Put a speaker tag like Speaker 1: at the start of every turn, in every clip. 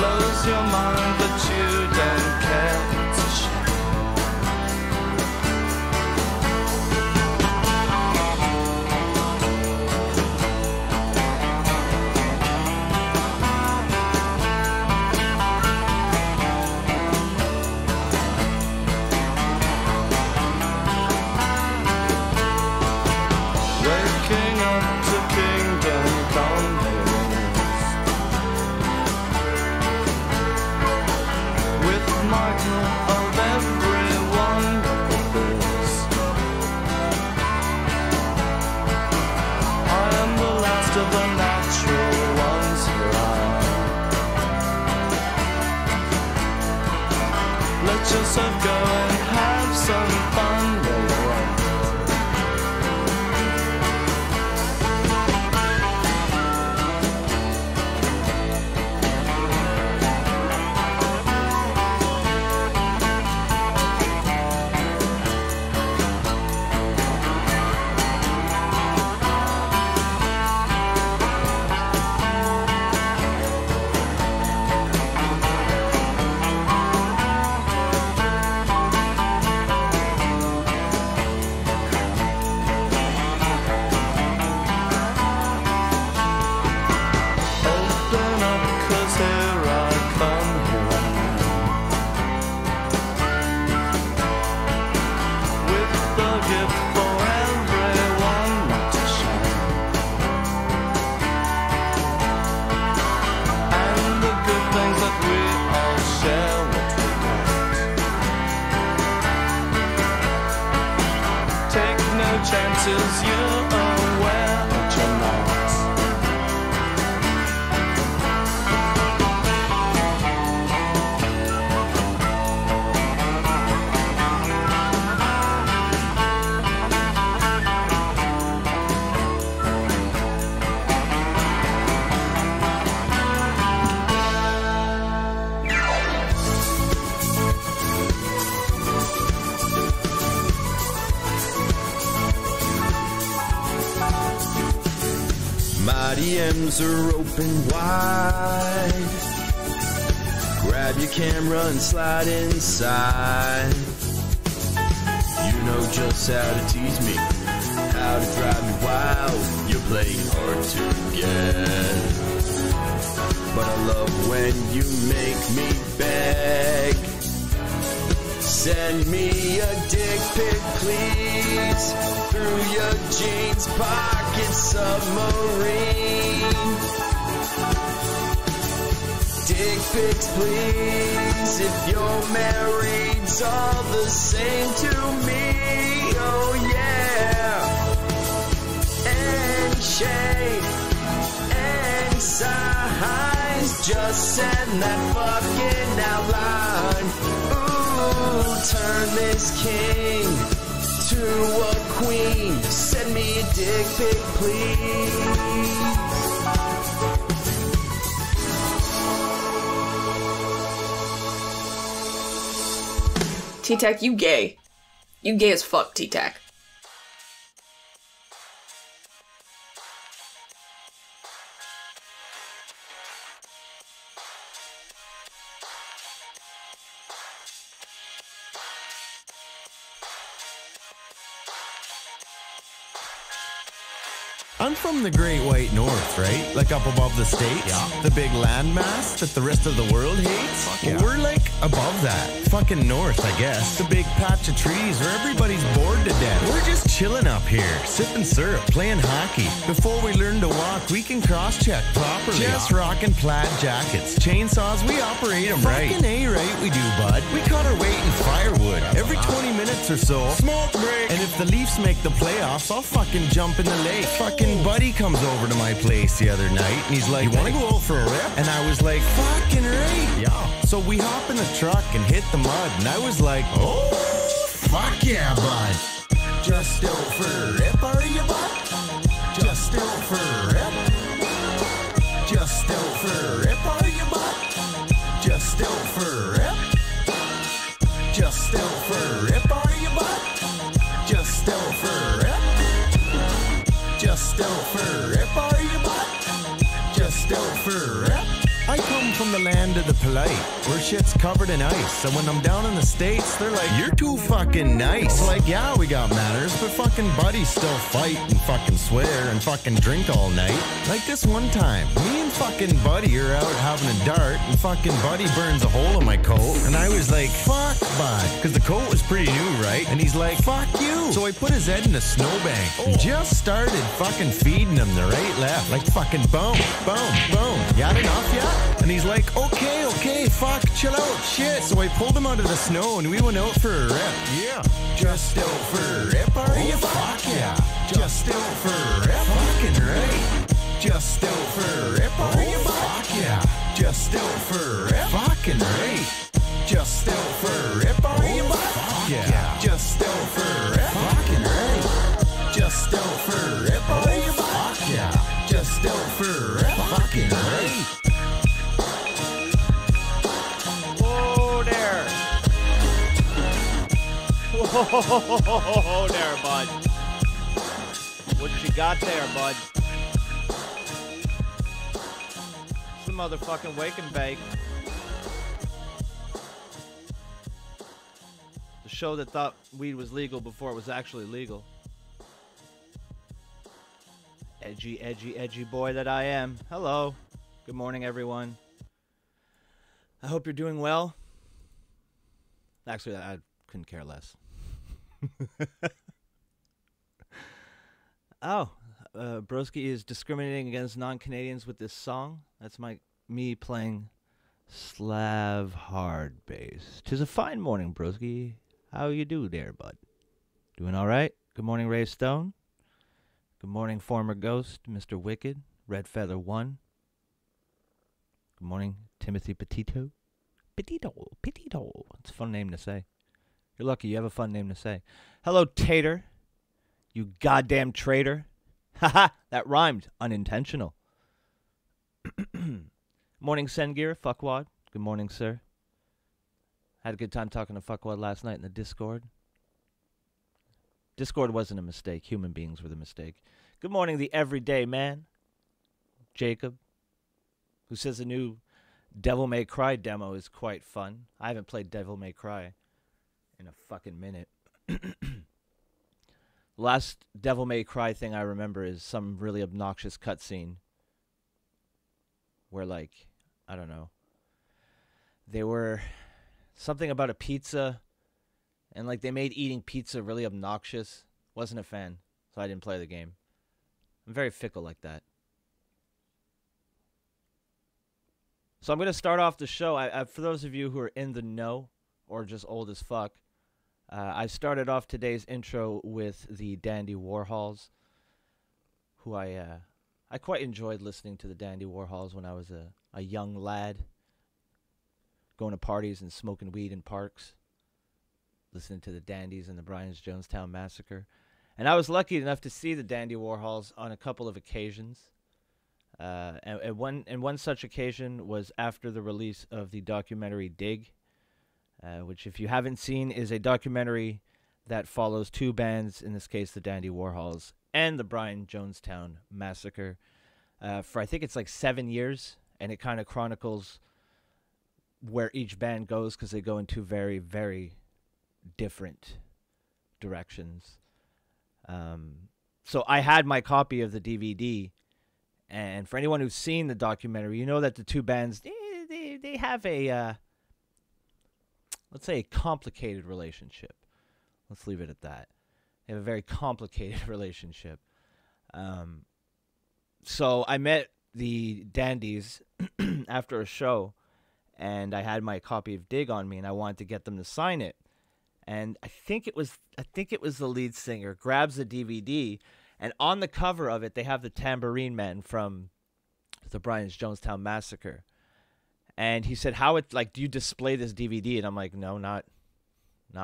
Speaker 1: blows your mind, but you don't care. It's a shame. Waking up to kingdom come hills, with Michael of everyone of this. I am the last of the natural ones alive. Let yourself go and have some fun, little one. Open up, 'cause here I come, here I am. With the gift for everyone not to shine, and the good things that we all share what we got. Take no chances, you're aware that you're not.
Speaker 2: My DMs are open wide. Grab your camera and slide inside. You know just how to tease me, how to drive me wild. You're playing hard to get, but I love when you make me beg. Send me a dick pic, please, through your jeans pocket submarine. Dick pics, please, if you're married's all the same to me. Oh yeah. And shape and size, just send that fucking outline. Turn this king to a queen. Send me a dick pic, please.
Speaker 3: T-Tac, you gay. You gay as fuck, T-Tac.
Speaker 4: I'm from the Great White North, right? Like up above the states. Yeah. The big landmass that the rest of the world hates. Fuck yeah. We're like above that. Fucking north, I guess. The big patch of trees where everybody's bored to death. We're just chilling up here, sipping syrup, playing hockey. Before we learn to walk, we can cross-check properly. Just rocking plaid jackets. Chainsaws, we operate them right. Fucking A-right we do, bud. We cut our weight in firewood. Every 20 minutes or so. Smoke break. And if the Leafs make the playoffs, I'll fucking jump in the lake. Fucking buddy comes over to my place the other night and he's like, "You wanna go out for a rip?" And I was like, "Fucking right." Yeah. So we hop in the truck and hit the mud and I was like, "Oh, fuck yeah, bud." Just out for a rip, are you, bud? Just out for a rip. Just out for a rip, are you, bud? Just out for a rip. Just out for a rip, are you, bud? Just out for a rip. Just out for a rip, are you, bud? Just out for a rip. I come from the land of the polite, where shit's covered in ice. So when I'm down in the States, they're like, you're too fucking nice. Like, yeah, we got manners, but fucking buddies still fight and fucking swear and fucking drink all night. Like this one time, me and fucking Buddy are out having a dart, and fucking Buddy burns a hole in my coat, and I was like, fuck Bud, because the coat was pretty new, right? And he's like, fuck you. So I put his head in a snowbank and just started fucking feeding him the right left, like fucking boom, boom, boom. Got enough yet? And he's like, okay, fuck, chill out, shit. So I pulled him out of the snow and we went out for a rip. Yeah. Just out for a rip, are you? Fuck yeah. Just out for a rip. Fucking right. Just out for a rip, are you? Fuck yeah. Just out for a rip. Fucking right. Just out for a rip, are you? Fuck yeah. Just out for a rip. Fucking right. Just out for a rip, are you? Fuck yeah. Just out for a rip. Fucking right.
Speaker 5: Whoa there. Whoa there, bud. What you got there, bud? Some motherfucking wake and bake. The show that thought weed was legal before it was actually legal. Edgy boy that I am. Hello. Good morning, everyone. I hope you're doing well. Actually, I couldn't care less. Oh, Broski is discriminating against non-Canadians with this song. That's me playing Slav hard bass. 'Tis a fine morning, Broski. How you do there, bud? Doing all right? Good morning, Ray Stone. Good morning, former ghost, Mr. Wicked, Red Feather 1. Good morning, Timothy Petito. Petito. It's a fun name to say. You're lucky you have a fun name to say. Hello, Tater. You goddamn traitor. Haha, that rhymed. Unintentional. Morning, Sengir, Fuckwad. Good morning, sir. Had a good time talking to Fuckwad last night in the Discord. Discord wasn't a mistake. Human beings were the mistake. Good morning, the everyday man. Jacob, who says the new Devil May Cry demo is quite fun. I haven't played Devil May Cry in a fucking minute. Last Devil May Cry thing I remember is some really obnoxious cutscene where, like, I don't know, they were something about a pizza, and like they made eating pizza really obnoxious. Wasn't a fan, so I didn't play the game. I'm very fickle like that. So I'm going to start off the show. For those of you who are in the know or just old as fuck, I started off today's intro with the Dandy Warhols, who I quite enjoyed listening to the Dandy Warhols when I was a young lad, going to parties and smoking weed in parks, listening to the Dandies and the Brian Jonestown Massacre. And I was lucky enough to see the Dandy Warhols on a couple of occasions. And one such occasion was after the release of the documentary Dig, which, if you haven't seen, is a documentary that follows two bands, in this case the Dandy Warhols and the Brian Jonestown Massacre, for I think it's like 7 years, and it kind of chronicles where each band goes, because they go in two very, very different directions. So I had my copy of the DVD, and for anyone who's seen the documentary, you know that the two bands, they have a, let's say, a complicated relationship. Let's leave it at that. They have a very complicated relationship. So I met the Dandies after a show, and I had my copy of Dig on me, and I wanted to get them to sign it. And I think it was the lead singer grabs the DVD, and on the cover of it, they have the Tambourine Man from the Brian Jonestown Massacre. And he said, do you display this DVD? And I'm like, no, not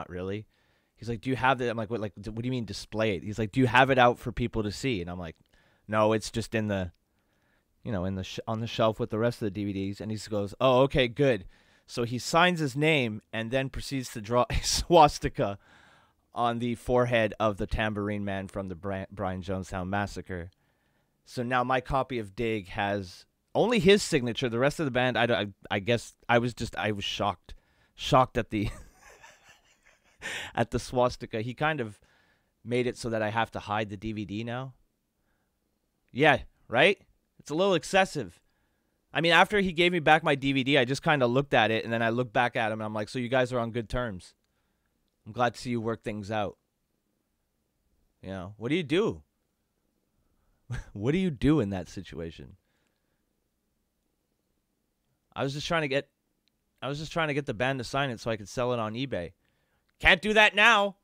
Speaker 5: really. He's like, do you have it? I'm like, what do you mean display it? He's like, do you have it out for people to see? And I'm like, no, it's just in the, on the shelf with the rest of the DVDs. And he goes, oh, okay, good. So he signs his name and then proceeds to draw a swastika on the forehead of the Tambourine Man from the Brian Jonestown Massacre. So now my copy of Dig has Only his signature. The rest of the band, I guess I was shocked at the at the swastika. He kind of made it so that I have to hide the DVD now. Yeah, right? It's a little excessive. I mean, after he gave me back my DVD, I just kind of looked at it, and then I looked back at him, and I'm like, so you guys are on good terms. I'm glad to see you work things out. You know, what do you do? What do you do in that situation? I was just trying to get the band to sign it so I could sell it on eBay. Can't do that now.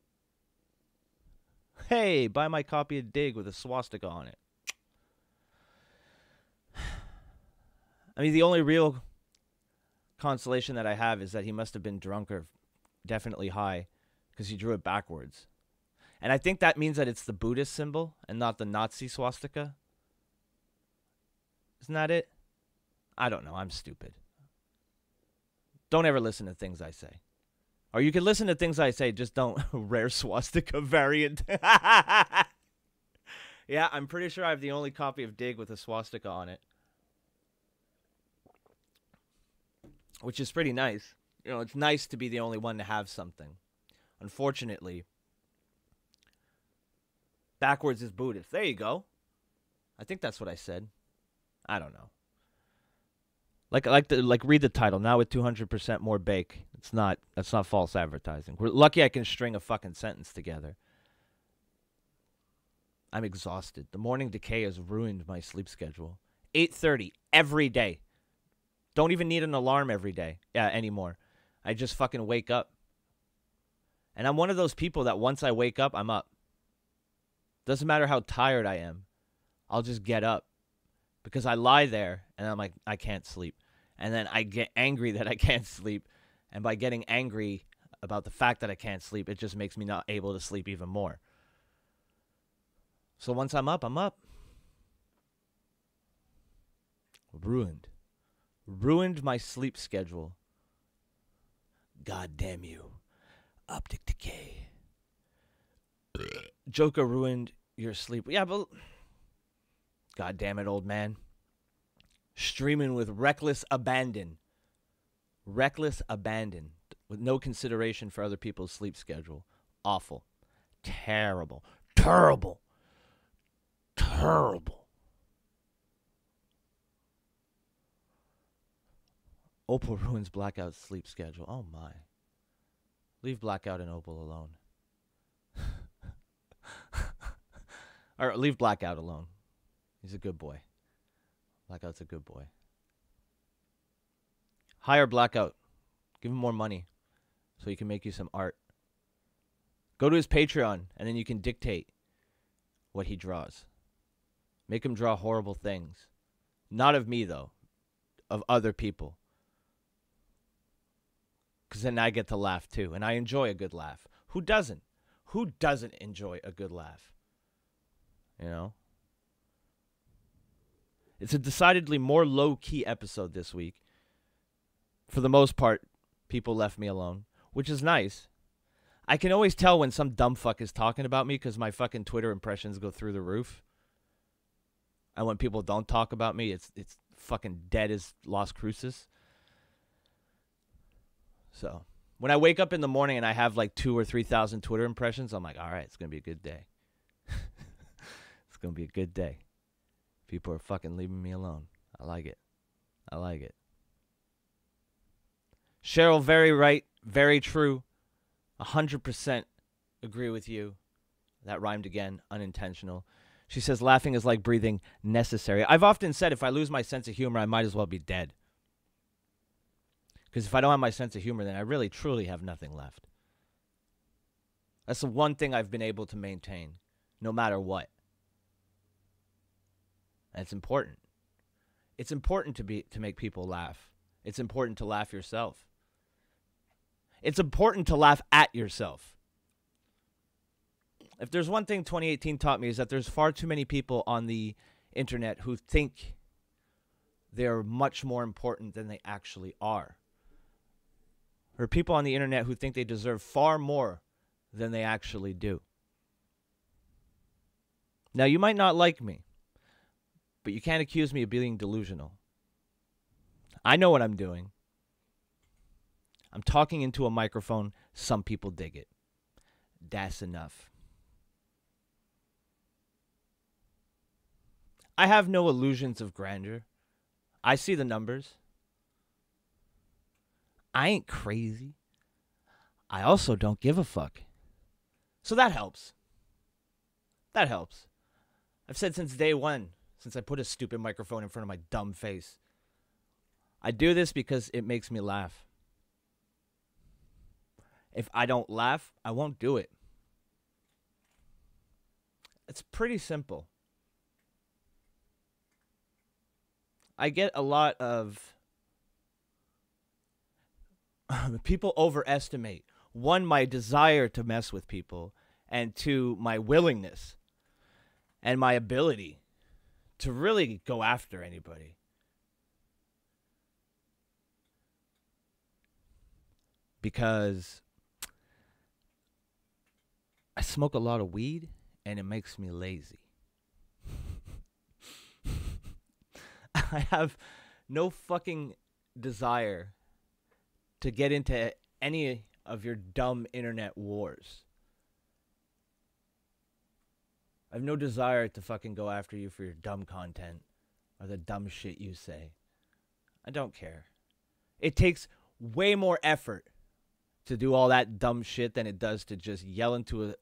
Speaker 5: Hey, buy my copy of Dig with a swastika on it. I mean, the only real consolation that I have is that he must have been drunk or definitely high because he drew it backwards. And I think that means that it's the Buddhist symbol and not the Nazi swastika. Isn't that it? I don't know. I'm stupid. Don't ever listen to things I say. Or you can listen to things I say, just don't. Rare swastika variant. Yeah, I'm pretty sure I have the only copy of Dig with a swastika on it. Which is pretty nice. You know, it's nice to be the only one to have something. Unfortunately, backwards is Buddhist. There you go. I think that's what I said. I don't know. Like read the title. Now with 200% more bake. That's not false advertising. We're lucky I can string a fucking sentence together. I'm exhausted. The morning decay has ruined my sleep schedule. 8:30 every day. Don't even need an alarm every day anymore. I just fucking wake up. And I'm one of those people that once I wake up, I'm up. Doesn't matter how tired I am. I'll just get up. Because I lie there and I'm like, I can't sleep. And then I get angry that I can't sleep. And by getting angry about the fact that I can't sleep, it just makes me not able to sleep even more. So once I'm up, I'm up. Ruined my sleep schedule. God damn you. Optic decay. Joker ruined your sleep. Yeah, but God damn it, old man. Streaming with reckless abandon. Reckless abandon. With no consideration for other people's sleep schedule. Awful. Terrible. Terrible. Terrible. Opal ruins Blackout's sleep schedule. Oh my. Leave Blackout and Opal alone. Or leave Blackout alone. He's a good boy. Blackout's a good boy. Hire Blackout. Give him more money so he can make you some art. Go to his Patreon and then you can dictate what he draws. Make him draw horrible things. Not of me, though. Of other people. Because then I get to laugh, too. And I enjoy a good laugh. Who doesn't? Who doesn't enjoy a good laugh? You know? It's a decidedly more low-key episode this week. For the most part, people left me alone. Which is nice. I can always tell when some dumb fuck is talking about me because my fucking Twitter impressions go through the roof. And when people don't talk about me, it's fucking dead as Las Cruces. So, when I wake up in the morning and I have like 2,000 or 3,000 Twitter impressions, I'm like, all right, it's going to be a good day. It's going to be a good day. People are fucking leaving me alone. I like it. I like it. Cheryl, very right, very true. 100% agree with you. That rhymed again, unintentional. She says, laughing is like breathing, necessary. I've often said if I lose my sense of humor, I might as well be dead. Because if I don't have my sense of humor, then I really, truly have nothing left. That's the one thing I've been able to maintain, no matter what. And it's important. It's important to make people laugh. It's important to laugh yourself. It's important to laugh at yourself. If there's one thing 2018 taught me is that there's far too many people on the internet who think they're much more important than they actually are. There are people on the internet who think they deserve far more than they actually do. Now, you might not like me, but you can't accuse me of being delusional. I know what I'm doing. I'm talking into a microphone. Some people dig it. That's enough. I have no illusions of grandeur. I see the numbers. I ain't crazy. I also don't give a fuck. So that helps. That helps. I've said since day one, since I put a stupid microphone in front of my dumb face, I do this because it makes me laugh. If I don't laugh, I won't do it. It's pretty simple. I get a lot of people overestimate, one, my desire to mess with people, and two, my willingness and my ability to really go after anybody. Because I smoke a lot of weed and it makes me lazy. I have no fucking desire to get into any of your dumb internet wars. I have no desire to fucking go after you for your dumb content or the dumb shit you say. I don't care. It takes way more effort to do all that dumb shit than it does to just yell into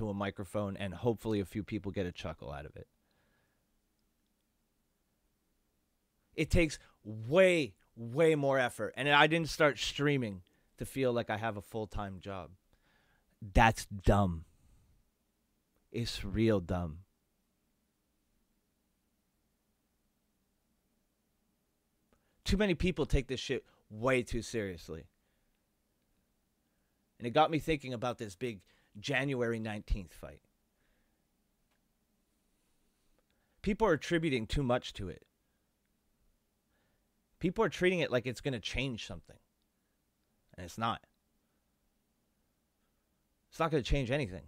Speaker 5: a microphone and hopefully a few people get a chuckle out of it. It takes way, way more effort. And I didn't start streaming to feel like I have a full-time job. That's dumb. It's real dumb. Too many people take this shit way too seriously. And it got me thinking about this big January 19th fight. People are attributing too much to it. People are treating it like it's going to change something. And it's not. It's not going to change anything.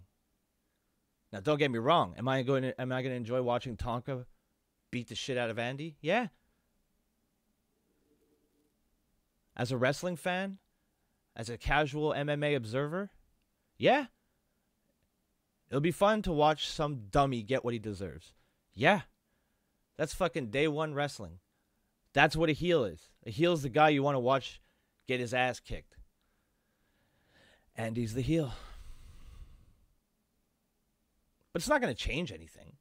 Speaker 5: Now, don't get me wrong. Am I going to enjoy watching Tonka beat the shit out of Andy? Yeah. As a wrestling fan, as a casual MMA observer, yeah. It'll be fun to watch some dummy get what he deserves. Yeah. That's fucking day one wrestling. That's what a heel is. A heel is the guy you want to watch get his ass kicked. Andy's the heel. But it's not going to change anything.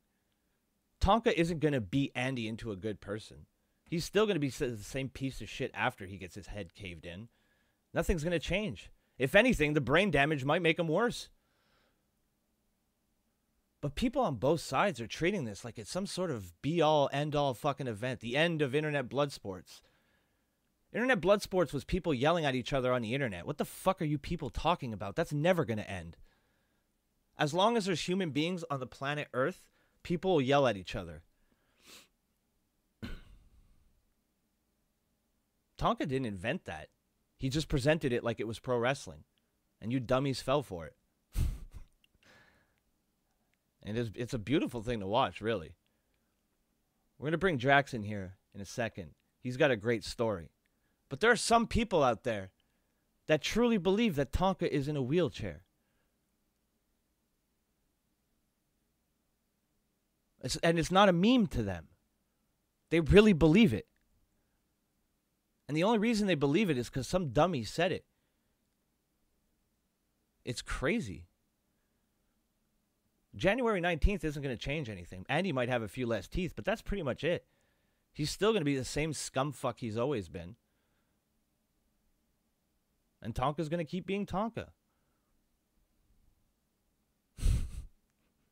Speaker 5: Tonka isn't going to beat Andy into a good person. He's still going to be the same piece of shit after he gets his head caved in. Nothing's going to change. If anything, the brain damage might make him worse. But people on both sides are treating this like it's some sort of be-all, end-all fucking event. The end of internet blood sports. Internet blood sports was people yelling at each other on the internet. What the fuck are you people talking about? That's never going to end. As long as there's human beings on the planet Earth, people will yell at each other. Tonka didn't invent that. He just presented it like it was pro wrestling. And you dummies fell for it. And it's a beautiful thing to watch, really. We're going to bring Drax in here in a second. He's got a great story. But there are some people out there that truly believe that Tonka is in a wheelchair. And it's not a meme to them. They really believe it. And the only reason they believe it is because some dummy said it. It's crazy. January 19th isn't going to change anything. Andy might have a few less teeth, but that's pretty much it. He's still going to be the same scumfuck he's always been. And Tonka's going to keep being Tonka.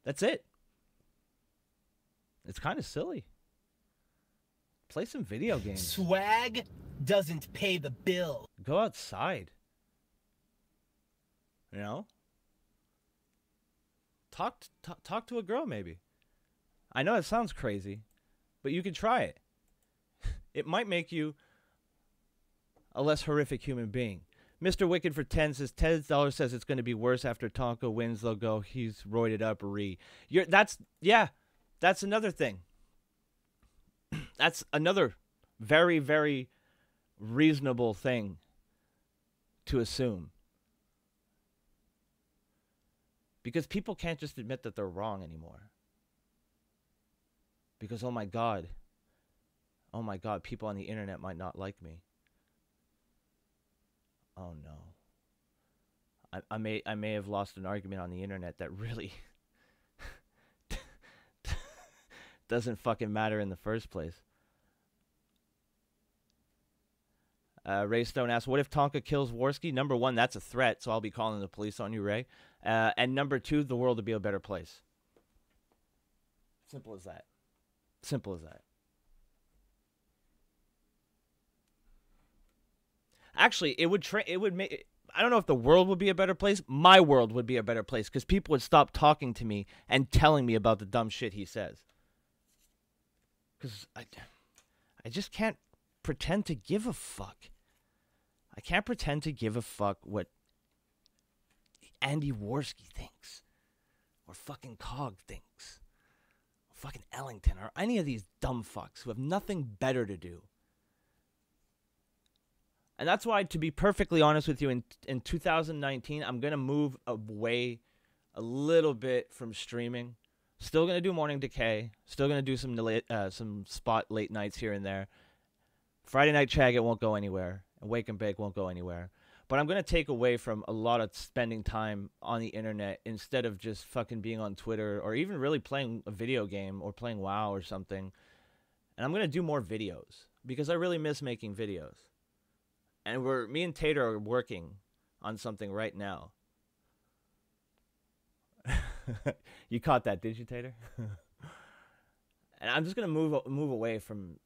Speaker 5: That's it. It's kind of silly. Play some video games.
Speaker 6: Swag doesn't pay the bill.
Speaker 5: Go outside. You know? Talk to a girl, maybe. I know it sounds crazy, but you can try it. It might make you a less horrific human being. Mr. Wicked for 10 says, $10 says it's going to be worse after Tonka wins. They'll go, he's roided up, That's another thing. That's another very, very reasonable thing to assume. Because people can't just admit that they're wrong anymore. Because, oh my God, people on the internet might not like me. Oh no. I may have lost an argument on the internet that really doesn't fucking matter in the first place. Raystone asks, what if Tonka kills Worski? Number one, that's a threat, so I'll be calling the police on you, Ray. And number two, the world would be a better place. Simple as that. Simple as that. Actually, it would make, I don't know if the world would be a better place. My world would be a better place because people would stop talking to me and telling me about the dumb shit he says. Because I just can't pretend to give a fuck. I can't pretend to give a fuck what Andy Worski thinks. Or fucking Cog thinks. Or fucking Ellington. Or any of these dumb fucks who have nothing better to do. And that's why, to be perfectly honest with you, in 2019, I'm going to move away a little bit from streaming. Still going to do Morning Decay. Still going to do some spot late nights here and there. Friday Night Chag, it won't go anywhere. And Wake and Bake won't go anywhere. But I'm going to take away from a lot of spending time on the internet instead of just fucking being on Twitter or even really playing a video game or playing WoW or something. And I'm going to do more videos because I really miss making videos. And me and Tater are working on something right now. You caught that, did you, Tater? And I'm just going to move away from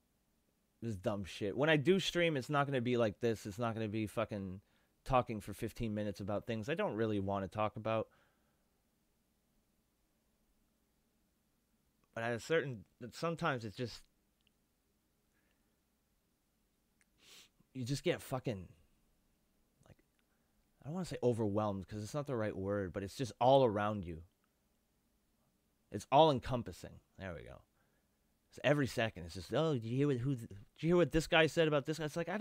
Speaker 5: this dumb shit. When I do stream, it's not going to be like this. It's not going to be fucking talking for 15 minutes about things I don't really want to talk about. But sometimes it's just, you just get fucking, like, I don't want to say overwhelmed because it's not the right word, but it's just all around you. It's all encompassing. There we go. So every second it's just, oh, did you hear what this guy said about this guy? It's like,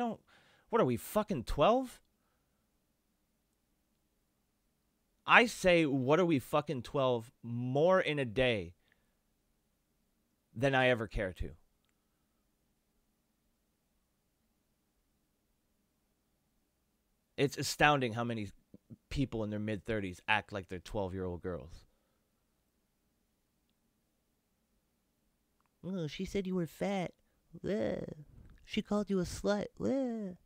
Speaker 5: what are we, fucking 12? I say, what are we, fucking 12 more in a day than I ever care to. It's astounding how many people in their mid-30s act like they're 12-year-old girls. Oh, she said you were fat. Ugh. She called you a slut. Ugh.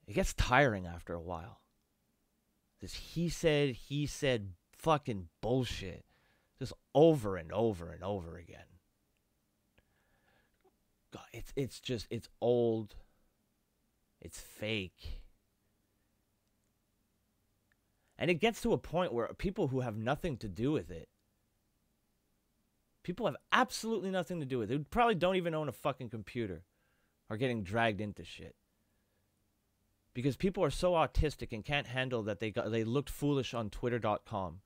Speaker 5: It gets tiring after a while. This he said fucking bullshit. Just over and over and over again. God, it's old. It's fake. And it gets to a point where people who have nothing to do with it, people have absolutely nothing to do with it, who probably don't even own a fucking computer, are getting dragged into shit. Because people are so autistic and can't handle that they looked foolish on Twitter.com.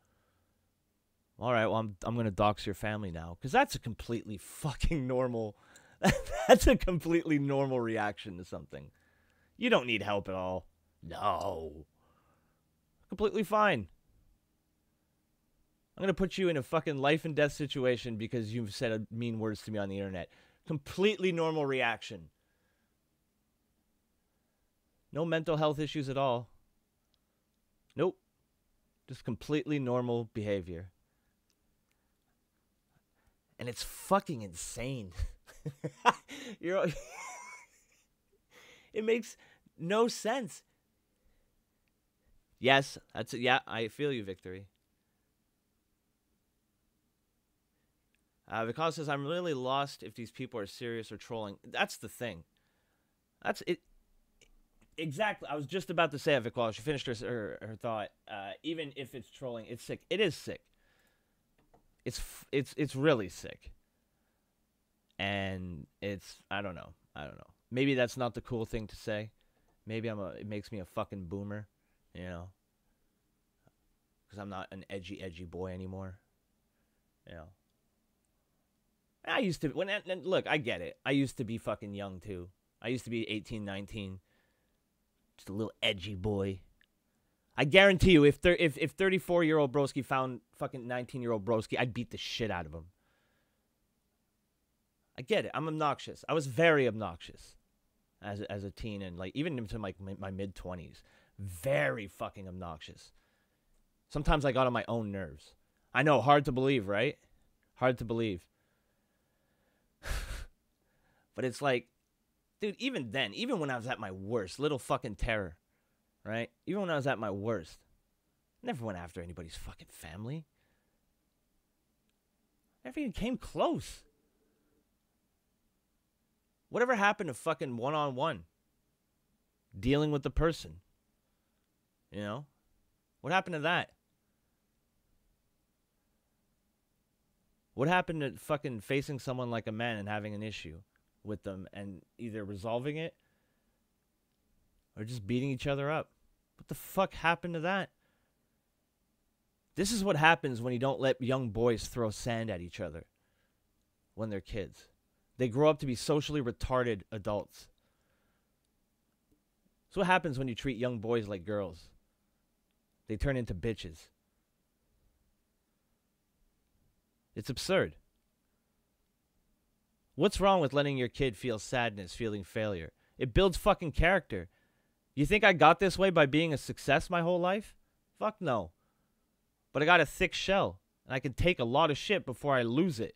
Speaker 5: All right, well, I'm going to dox your family now. Because that's a completely fucking normal... That's a completely normal reaction to something. You don't need help at all. No. Completely fine. I'm going to put you in a fucking life and death situation because you've said mean words to me on the internet. Completely normal reaction. No mental health issues at all. Nope. Just completely normal behavior. And it's fucking insane. It makes no sense. Yes, that's it. Yeah, I feel you, Victory. Because says, I'm really lost if these people are serious or trolling. That's the thing. That's it. Exactly. I was just about to say it, Vicol. She finished her thought. Even if it's trolling, it's sick. It is sick. It's really sick. And I don't know. Maybe that's not the cool thing to say. Maybe it makes me a fucking boomer, you know. Because I'm not an edgy boy anymore, you know. I used to, look, I get it. I used to be fucking young too. I used to be 18, 19. Just a little edgy boy. I guarantee you, if 34-year-old broski found fucking 19-year-old broski, I'd beat the shit out of him. I get it. I'm obnoxious. I was very obnoxious as a teen and like even into like my mid-20s. Very fucking obnoxious. Sometimes I got on my own nerves. I know, hard to believe, right? Hard to believe. But it's like, dude, even then, even when I was at my worst, little fucking terror, right? Even when I was at my worst, never went after anybody's fucking family. Never even came close. Whatever happened to fucking one-on-one? Dealing with the person. You know? What happened to that? What happened to fucking facing someone like a man and having an issue with them and either resolving it or just beating each other up? What the fuck happened to that? This is what happens when you don't let young boys throw sand at each other when they're kids. They grow up to be socially retarded adults. That's what happens when you treat young boys like girls. They turn into bitches. It's absurd. What's wrong with letting your kid feel sadness, feeling failure? It builds fucking character. You think I got this way by being a success my whole life? Fuck no. But I got a thick shell, and I can take a lot of shit before I lose it.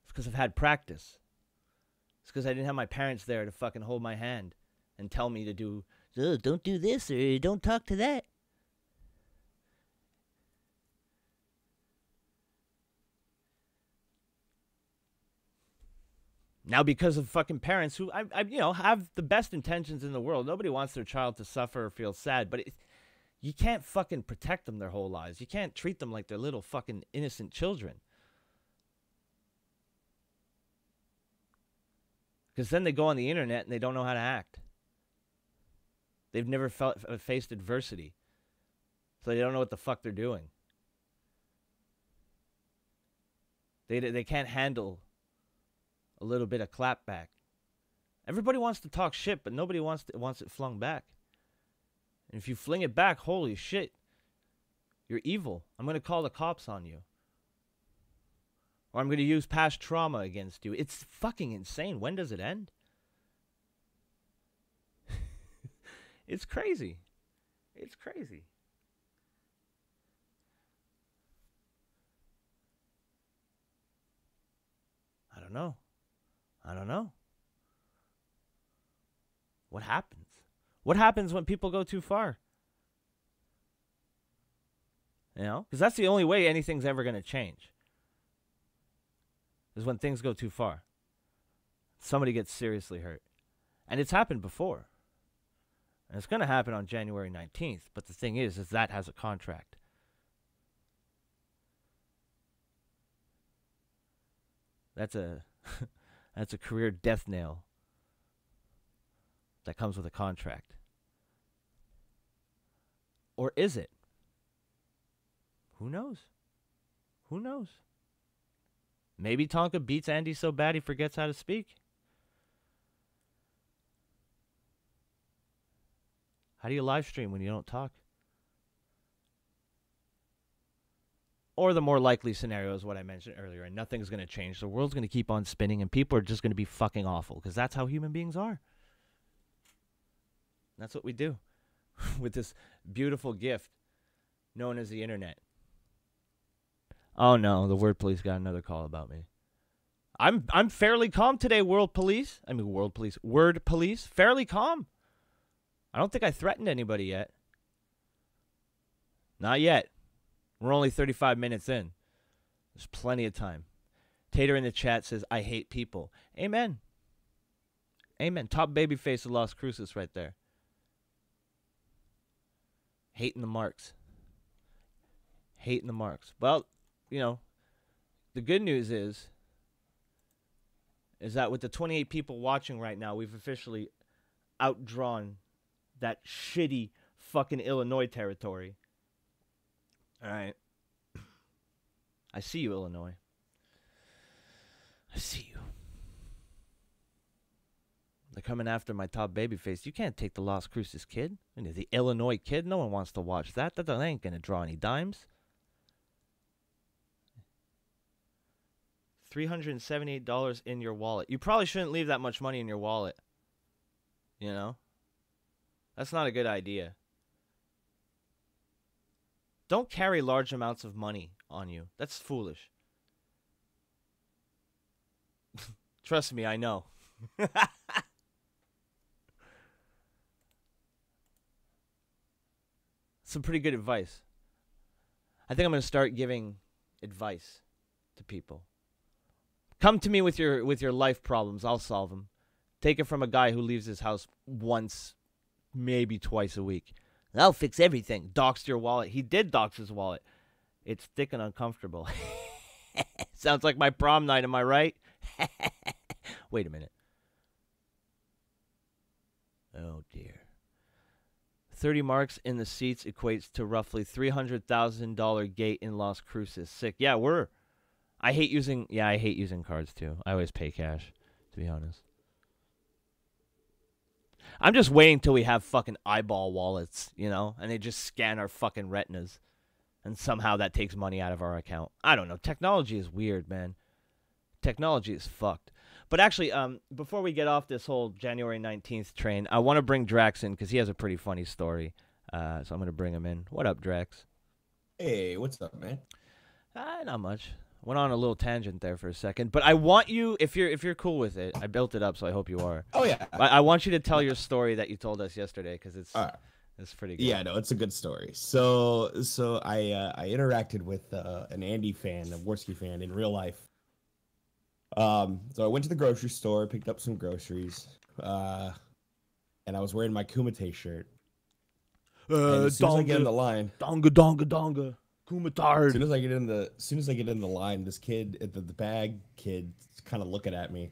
Speaker 5: It's because I've had practice. It's because I didn't have my parents there to fucking hold my hand and tell me to do, oh, don't do this or don't talk to that. Now, because of fucking parents who, have the best intentions in the world. Nobody wants their child to suffer or feel sad, but you can't fucking protect them their whole lives. You can't treat them like they're little fucking innocent children. Because then they go on the internet and they don't know how to act. They've never faced adversity. So they don't know what the fuck they're doing. They can't handle a little bit of clapback. Everybody wants to talk shit, but nobody wants it flung back. And if you fling it back, holy shit, you're evil. I'm going to call the cops on you. Or I'm going to use past trauma against you. It's fucking insane. When does it end? It's crazy. It's crazy. I don't know. What happens? What happens when people go too far? You know? Because that's the only way anything's ever going to change. Is when things go too far. Somebody gets seriously hurt. And it's happened before. And it's going to happen on January 19th. But the thing is that has a contract. That's a that's a career death nail that comes with a contract. Or is it? Who knows? Who knows? Maybe Tonka beats Andy so bad he forgets how to speak. How do you live stream when you don't talk? Or the more likely scenario is what I mentioned earlier, and nothing's going to change. The world's going to keep on spinning, and people are just going to be fucking awful, because that's how human beings are. That's what we do with this beautiful gift known as the internet. Oh no, the word police got another call about me. I'm fairly calm today, word police. Fairly calm. I don't think I threatened anybody yet. Not yet. We're only 35 minutes in. There's plenty of time. Tater in the chat says, I hate people. Amen. Amen. Top babyface of Las Cruces right there. Hating the marks. Hating the marks. Well, you know, the good news is that with the 28 people watching right now, we've officially outdrawn that shitty fucking Illinois territory. All right. I see you, Illinois. I see you. They're coming after my top babyface. You can't take the Las Cruces Kid. I mean, the Illinois Kid. No one wants to watch that. That ain't gonna draw any dimes. $378 in your wallet. You probably shouldn't leave that much money in your wallet. You know? That's not a good idea. Don't carry large amounts of money on you. That's foolish. Trust me, I know. Some pretty good advice. I think I'm going to start giving advice to people. Come to me with your life problems. I'll solve them. Take it from a guy who leaves his house once, maybe twice a week. I'll fix everything. Doxed your wallet. He did dox his wallet. It's thick and uncomfortable. Sounds like my prom night, am I right? Wait a minute. Oh, dear. 30 marks in the seats equates to roughly $300,000 gate in Las Cruces. Sick. Yeah, I hate using cards too. I always pay cash, to be honest. I'm just waiting till we have fucking eyeball wallets, you know, and they just scan our fucking retinas, and somehow that takes money out of our account. I don't know. Technology is weird, man. Technology is fucked. But actually, before we get off this whole January 19th train, I want to bring Drax in because he has a pretty funny story. So I'm going to bring him in. What up, Drax?
Speaker 7: Hey, what's up, man?
Speaker 5: Not much. Went on a little tangent there for a second, but I want you, if you're cool with it, I built it up, so I hope you are.
Speaker 7: Oh yeah.
Speaker 5: I want you to tell your story that you told us yesterday because it's pretty good.
Speaker 7: Yeah, no, it's a good story. So I interacted with an Andy fan, a Worski fan in real life. So I went to the grocery store, picked up some groceries, and I was wearing my Kumite shirt. And as soon as I get in the line,
Speaker 5: donga. Kumatard.
Speaker 7: As soon as I get in the line, this kid, the bag kid, kind of looking at me.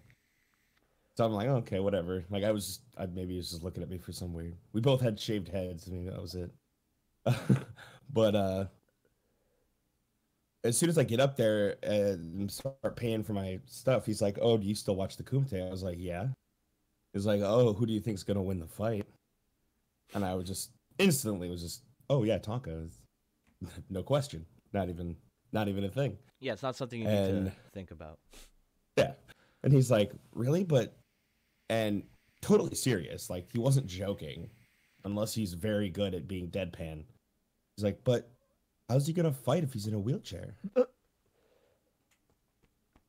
Speaker 7: So I'm like, okay, whatever. Like maybe he was just looking at me for some weird. We both had shaved heads. I mean, that was it. But as soon as I get up there and start paying for my stuff, he's like, "Oh, do you still watch the Kumite?" I was like, "Yeah." He's like, "Oh, who do you think's gonna win the fight?" And I was just instantly "Oh yeah, Tonka." No question. Not even a thing.
Speaker 5: Yeah, it's not something you need to think about.
Speaker 7: Yeah. And he's like, "Really?" And totally serious. Like, he wasn't joking, unless he's very good at being deadpan. He's like, "But how's he gonna fight if he's in a wheelchair?"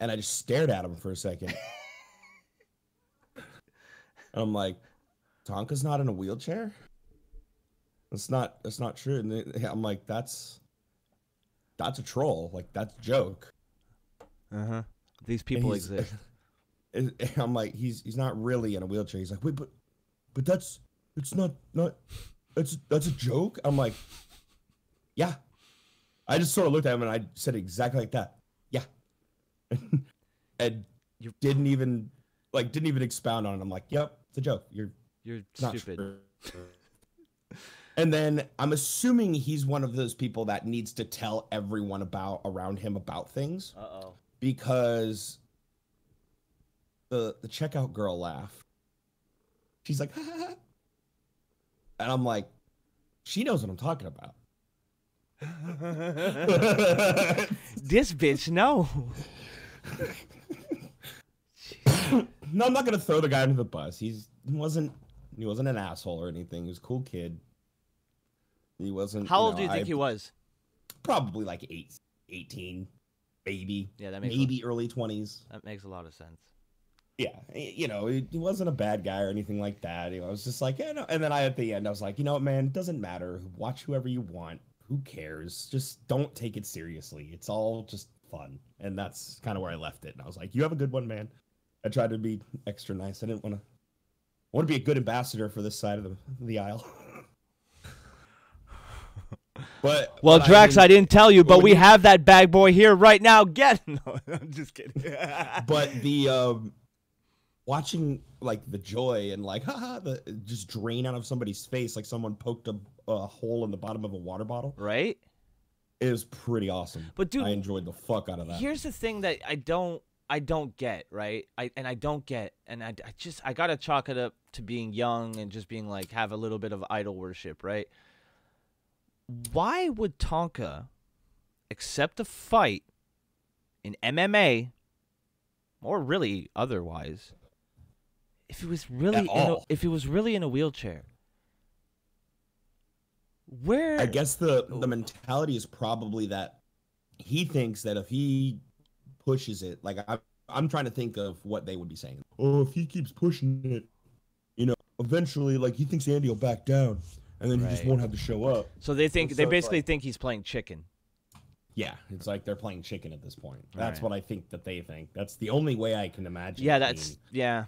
Speaker 7: And I just stared at him for a second. And I'm like, "Tonka's not in a wheelchair? That's not true." And I'm like, that's a troll. Like, that's a joke.
Speaker 5: These people exist.
Speaker 7: I'm like, he's not really in a wheelchair. He's like, "Wait, but that's a joke." I'm like, "Yeah." I just sort of looked at him and I said exactly like that. "Yeah." And you didn't even expound on it. I'm like, "Yep, it's a joke. You're
Speaker 5: stupid."
Speaker 7: And then I'm assuming he's one of those people that needs to tell everyone around him about things.
Speaker 5: Uh-oh.
Speaker 7: Because the checkout girl laughed. She's like, "Ha, ha, ha." And I'm like, she knows what I'm talking about.
Speaker 5: This bitch, no.
Speaker 7: No, I'm not gonna throw the guy under the bus. He wasn't an asshole or anything. He was a cool kid. He wasn't.
Speaker 5: How old do you think he was?
Speaker 7: Probably like 18, maybe.
Speaker 5: Yeah, that makes
Speaker 7: maybe early 20s.
Speaker 5: That makes a lot of sense.
Speaker 7: Yeah, you know, he wasn't a bad guy or anything like that. You know, I was just like, yeah, no. And then at the end, I was like, you know what, man, it doesn't matter. Watch whoever you want. Who cares? Just don't take it seriously. It's all just fun. And that's kind of where I left it. And I was like, you have a good one, man. I tried to be extra nice. I didn't want to be a good ambassador for this side of the aisle.
Speaker 5: Well, Drax, I didn't tell you, but we have that bag boy here right now. Get no, I'm just kidding.
Speaker 7: But the watching like the joy and like the just drain out of somebody's face, like someone poked a hole in the bottom of a water bottle.
Speaker 5: Right.
Speaker 7: It was pretty awesome.
Speaker 5: But dude,
Speaker 7: I enjoyed the fuck out of that.
Speaker 5: Here's the thing that I don't get, right? I gotta chalk it up to being young and just being like have a little bit of idol worship, right? Why would Tonka accept a fight in MMA or really otherwise if he was really in a wheelchair? Where
Speaker 7: I guess the mentality is probably that he thinks that if he pushes it, like I'm trying to think of what they would be saying. Oh, if he keeps pushing it, eventually, like he thinks Andy will back down, and then he just won't have to show up.
Speaker 5: So they basically think he's playing chicken.
Speaker 7: Yeah, it's like they're playing chicken at this point. That's what I think that they think. That's the only way I can imagine.
Speaker 5: Yeah,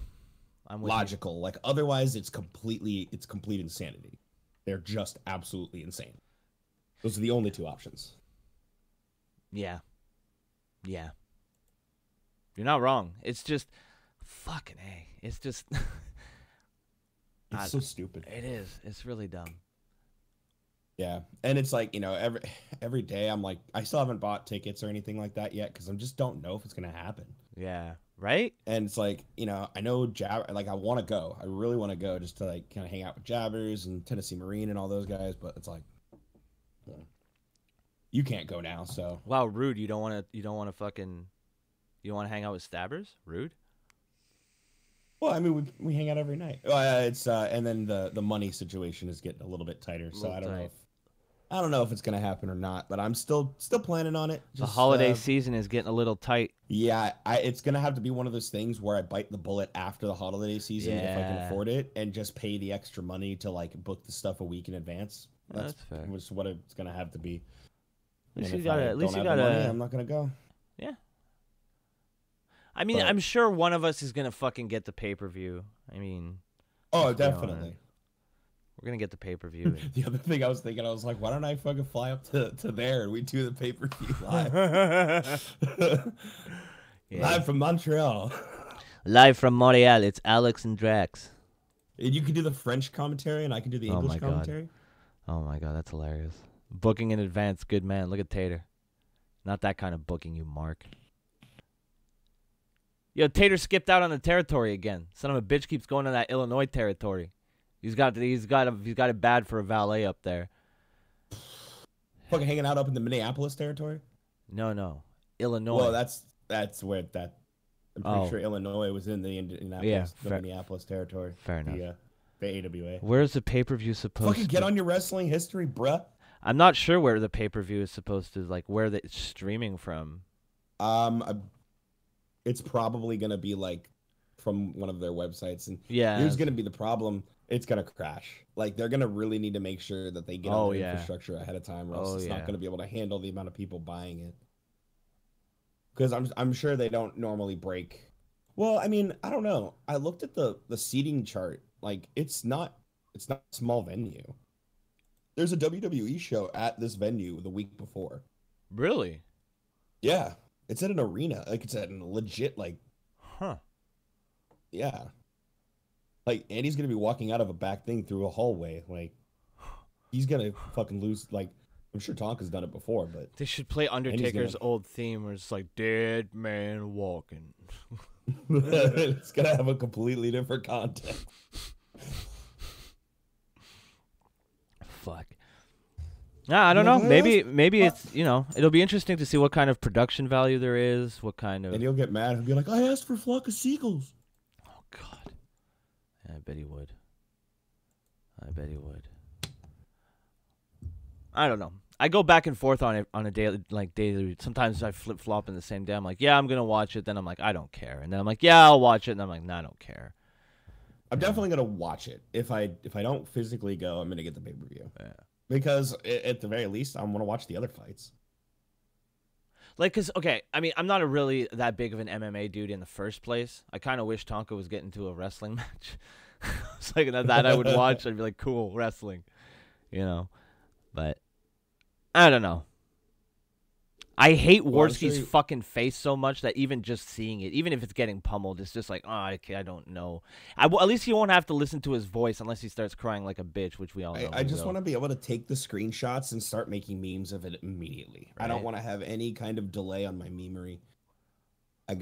Speaker 5: I'm with
Speaker 7: logical. Like otherwise, it's complete insanity. They're just absolutely insane. Those are the only two options.
Speaker 5: Yeah. You're not wrong. It's just fucking A. It's just
Speaker 7: it's so stupid.
Speaker 5: It is. It's really dumb.
Speaker 7: Yeah, and it's like every day I'm like I still haven't bought tickets or anything like that yet because I just don't know if it's gonna happen.
Speaker 5: Yeah. Right.
Speaker 7: And it's like I know I want to go. I really want to go just to like kind of hang out with Jabbers and Tennessee Marine and all those guys, but it's like you can't go now. So
Speaker 5: wow, rude. You don't want to hang out with Stabbers? Rude.
Speaker 7: Well, I mean, we hang out every night. And then the money situation is getting a little bit tighter, so I don't know if it's gonna happen or not. But I'm still planning on it.
Speaker 5: The holiday season is getting a little tight.
Speaker 7: Yeah, it's gonna have to be one of those things where I bite the bullet after the holiday season if I can afford it, and just pay the extra money to like book the stuff a week in advance.
Speaker 5: That's fair.
Speaker 7: Which is what it's gonna have to be.
Speaker 5: At least you got
Speaker 7: money, I'm not gonna go.
Speaker 5: Yeah. I mean, I'm sure one of us is gonna fucking get the pay-per-view. I mean,
Speaker 7: oh, definitely.
Speaker 5: We're gonna get the pay-per-view.
Speaker 7: The other thing I was thinking, I was like, why don't I fucking fly up to there and we do the pay-per-view live? Live from Montreal.
Speaker 5: Live from Montreal. It's Alex and Drax.
Speaker 7: And you can do the French commentary and I can do the English commentary.
Speaker 5: Oh my god, that's hilarious. Booking in advance, good man. Look at Tater. Not that kind of booking, you Mark. Yo, Tater skipped out on the territory again. Son of a bitch keeps going to that Illinois territory. He's got it bad for a valet up there.
Speaker 7: Fucking hanging out up in the Minneapolis territory?
Speaker 5: No. Illinois.
Speaker 7: Well, that's where that I'm pretty sure Illinois was in the Indianapolis, Minneapolis territory.
Speaker 5: Fair enough.
Speaker 7: The AWA.
Speaker 5: Where's the pay-per-view supposed to?
Speaker 7: Fucking get on your wrestling history, bruh.
Speaker 5: I'm not sure where the pay-per-view is supposed to, like, where it's streaming from.
Speaker 7: It's probably going to be, like, from one of their websites. And
Speaker 5: yeah,
Speaker 7: here's going to be the problem. It's going to crash. Like, they're going to really need to make sure that they get all the infrastructure ahead of time, or else it's not going to be able to handle the amount of people buying it. Because I'm sure they don't normally break. Well, I mean, I don't know. I looked at the seating chart. Like, it's not a small venue. There's a WWE show at this venue the week before.
Speaker 5: Really?
Speaker 7: Yeah. It's at an arena. Like, it's at a legit, like...
Speaker 5: Huh.
Speaker 7: Yeah. Like, Andy's going to be walking out of a back thing through a hallway. Like, he's going to fucking lose... Like, I'm sure Tonka's done it before, but...
Speaker 5: They should play Undertaker's old theme where it's like, dead man walking.
Speaker 7: It's going to have a completely different context.
Speaker 5: Fuck. Nah, I don't know. Maybe it's, it'll be interesting to see what kind of production value there is, what kind of...
Speaker 7: And he'll get mad and be like, I asked for Flock of Seagulls.
Speaker 5: Oh, God. Yeah, I bet he would. I don't know. I go back and forth on it on a daily. Sometimes I flip-flop in the same day. I'm like, yeah, I'm going to watch it. Then I'm like, I don't care. And then I'm like, yeah, I'll watch it. And I'm like, nah, I don't care.
Speaker 7: I'm definitely going to watch it. If I don't physically go, I'm going to get the pay-per-view.
Speaker 5: Yeah.
Speaker 7: Because at the very least, I want to watch the other fights.
Speaker 5: Like, because, okay, I mean, I'm not really that big of an MMA dude in the first place. I kind of wish Tonka was getting to a wrestling match. It's like that I would watch. I'd be like, cool, wrestling. But I don't know. I hate
Speaker 7: Well, I'm
Speaker 5: Worski's
Speaker 7: sure
Speaker 5: fucking face so much that even just seeing it, even if it's getting pummeled, it's just like, oh, I don't know. At least you won't have to listen to his voice unless he starts crying like a bitch, which we all know.
Speaker 7: I just want to be able to take the screenshots and start making memes of it immediately. I don't
Speaker 5: Right.
Speaker 7: want to have any kind of delay on my memery. I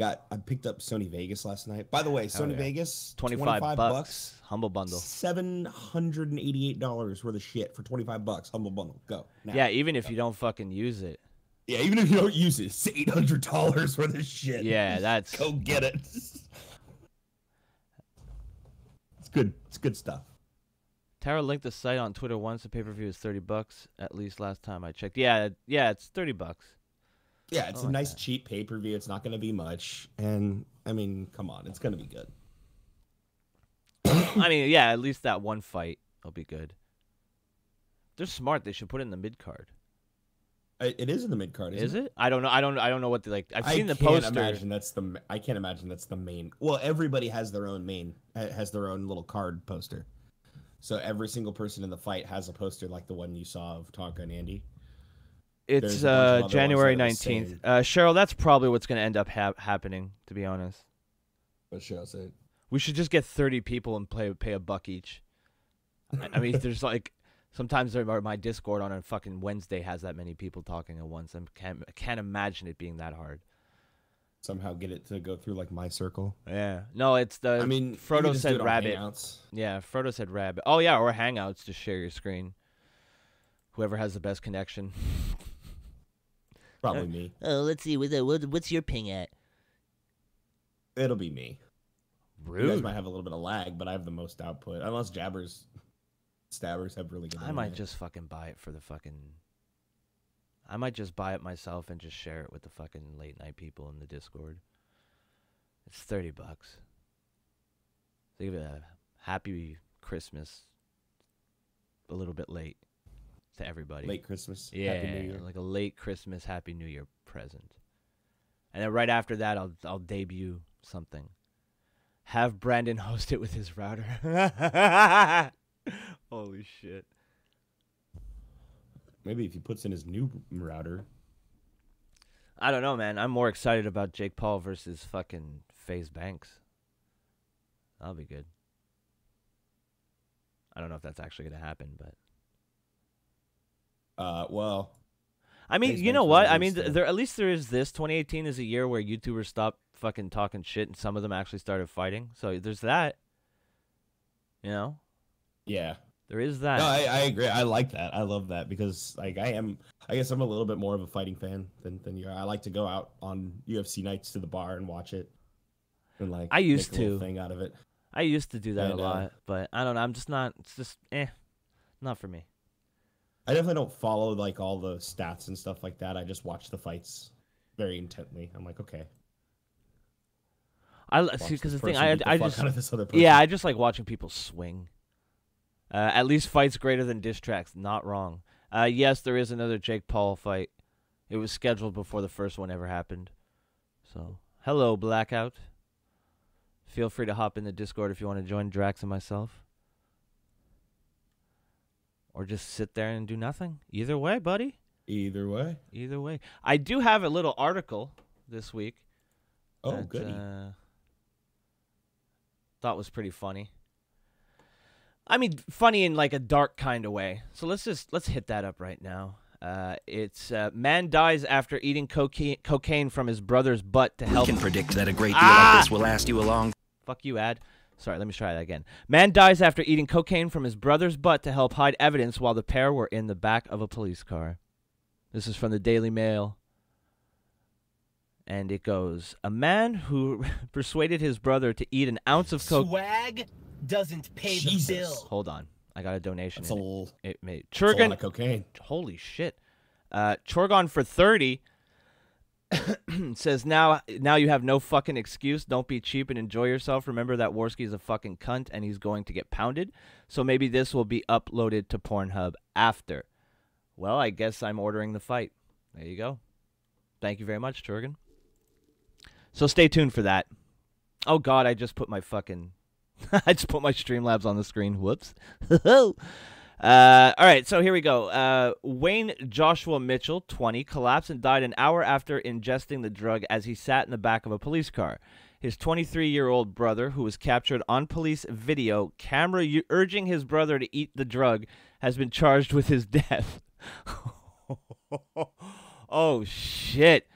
Speaker 7: picked up Sony Vegas last night. By the way, Sony
Speaker 5: yeah.
Speaker 7: Vegas,
Speaker 5: 25 bucks. Humble bundle.
Speaker 7: $788 worth of shit for 25 bucks. Humble bundle. Go. Now.
Speaker 5: Yeah, even if you don't fucking use it.
Speaker 7: Yeah, even if you don't use it, it's $800 worth of shit.
Speaker 5: Yeah, that's...
Speaker 7: Go get it. It's good. It's good stuff.
Speaker 5: Tara linked the site on Twitter once. The pay-per-view is $30, at least last time I checked. Yeah, it's $30.
Speaker 7: Yeah, it's a nice cheap pay-per-view. It's not going to be much. And, I mean, come on. It's going to be good.
Speaker 5: I mean, yeah, at least that one fight will be good. They're smart. They should put it in the mid-card.
Speaker 7: It is in the mid-card,
Speaker 5: Is it? I don't know. I don't know what the, like. I've seen the
Speaker 7: can't
Speaker 5: poster.
Speaker 7: I can't imagine that's the main. Well, everybody has their own little card poster. So every single person in the fight has a poster like the one you saw of Tonka and Andy.
Speaker 5: It's
Speaker 7: There's a bunch of other
Speaker 5: January
Speaker 7: ones that are the
Speaker 5: 19th.
Speaker 7: same.
Speaker 5: Cheryl, that's probably what's going to end up happening, to be honest.
Speaker 7: What should I say?
Speaker 5: We should just get 30 people and pay $1 each. I mean, there's like sometimes my Discord on a fucking Wednesday has that many people talking at once. I can't imagine it being that hard.
Speaker 7: Somehow get it to go through like my circle.
Speaker 5: Yeah. No, it's the.
Speaker 7: I mean,
Speaker 5: Frodo said Rabbit.
Speaker 7: Hangouts.
Speaker 5: Yeah, Frodo said Rabbit. Oh yeah, or Hangouts to share your screen. Whoever has the best connection.
Speaker 7: Probably me.
Speaker 8: Oh, let's see. What's your ping at?
Speaker 7: It'll be me.
Speaker 5: Rude.
Speaker 7: You guys might have a little bit of lag, but I have the most output. Unless Stabbers have really good.
Speaker 5: I might just fucking buy it for the fucking. I might just buy it myself and just share it with the fucking late night people in the Discord. It's $30. Think of it a happy Christmas. A little bit late to everybody.
Speaker 7: Late Christmas.
Speaker 5: Yeah,
Speaker 7: Happy New Year.
Speaker 5: like a late Christmas, Happy New Year present. And then right after that, I'll debut something. Have Brandon host it with his router. Holy shit.
Speaker 7: Maybe if he puts in his new router.
Speaker 5: I don't know, man. I'm more excited about Jake Paul versus fucking FaZe Banks. That'll be good. I don't know if that's actually going to happen, but...
Speaker 7: Well...
Speaker 5: I mean,
Speaker 7: FaZe
Speaker 5: you know
Speaker 7: Banks
Speaker 5: what?
Speaker 7: will
Speaker 5: I mean,
Speaker 7: release
Speaker 5: there at least there is this. 2018 is a year where YouTubers stopped fucking talking shit, and some of them actually started fighting. So there's that. You know?
Speaker 7: Yeah.
Speaker 5: There is that.
Speaker 7: No, I agree. I like that. I love that because like I guess I'm a little bit more of a fighting fan than you are. I like to go out on UFC nights to the bar and watch it. And like
Speaker 5: I used
Speaker 7: make a little
Speaker 5: to.
Speaker 7: thing out of it.
Speaker 5: I used to do that
Speaker 7: And,
Speaker 5: a lot, but I don't know. I'm just not. It's just not for me.
Speaker 7: I definitely don't follow like all the stats and stuff like that. I just watch the fights very intently. I'm like, okay.
Speaker 5: I
Speaker 7: watch
Speaker 5: see because the
Speaker 7: this
Speaker 5: thing
Speaker 7: person beat the
Speaker 5: I
Speaker 7: fuck
Speaker 5: just
Speaker 7: out of this other person.
Speaker 5: yeah I just like watching people swing. At least fights greater than diss tracks. Not wrong. Yes, there is another Jake Paul fight. It was scheduled before the first one ever happened. So hello Blackout. Feel free to hop in the Discord if you want to join Drax and myself. Or just sit there and do nothing. Either way, buddy.
Speaker 7: Either way.
Speaker 5: Either way. I do have a little article this week.
Speaker 7: Oh,
Speaker 5: that,
Speaker 7: goody.
Speaker 5: Thought was pretty funny. I mean, funny in like a dark kind of way. So let's hit that up right now. It's man dies after eating cocaine from his brother's butt to help.
Speaker 9: We can predict that a great deal like this will last you a long.
Speaker 5: Fuck you, ad. Sorry, let me try that again. Man dies after eating cocaine from his brother's butt to help hide evidence while the pair were in the back of a police car. This is from the Daily Mail. And it goes, a man who persuaded his brother to eat an ounce of coke.
Speaker 6: Swag doesn't pay the bill.
Speaker 5: Hold on. I got a donation.
Speaker 7: That's a lot
Speaker 5: Churgon,
Speaker 7: of cocaine.
Speaker 5: Holy shit. Chorgon for 30 says, now you have no fucking excuse. Don't be cheap and enjoy yourself. Remember that Worski is a fucking cunt and he's going to get pounded. So maybe this will be uploaded to Pornhub after. Well, I guess I'm ordering the fight. There you go. Thank you very much, Churgon. So stay tuned for that. Oh God, I just put my fucking I just put my Streamlabs on the screen. Whoops. All right, so here we go. Wayne Joshua Mitchell, 20, collapsed and died an hour after ingesting the drug as he sat in the back of a police car. His 23-year-old brother, who was captured on police video camera urging his brother to eat the drug, has been charged with his death. Oh, shit.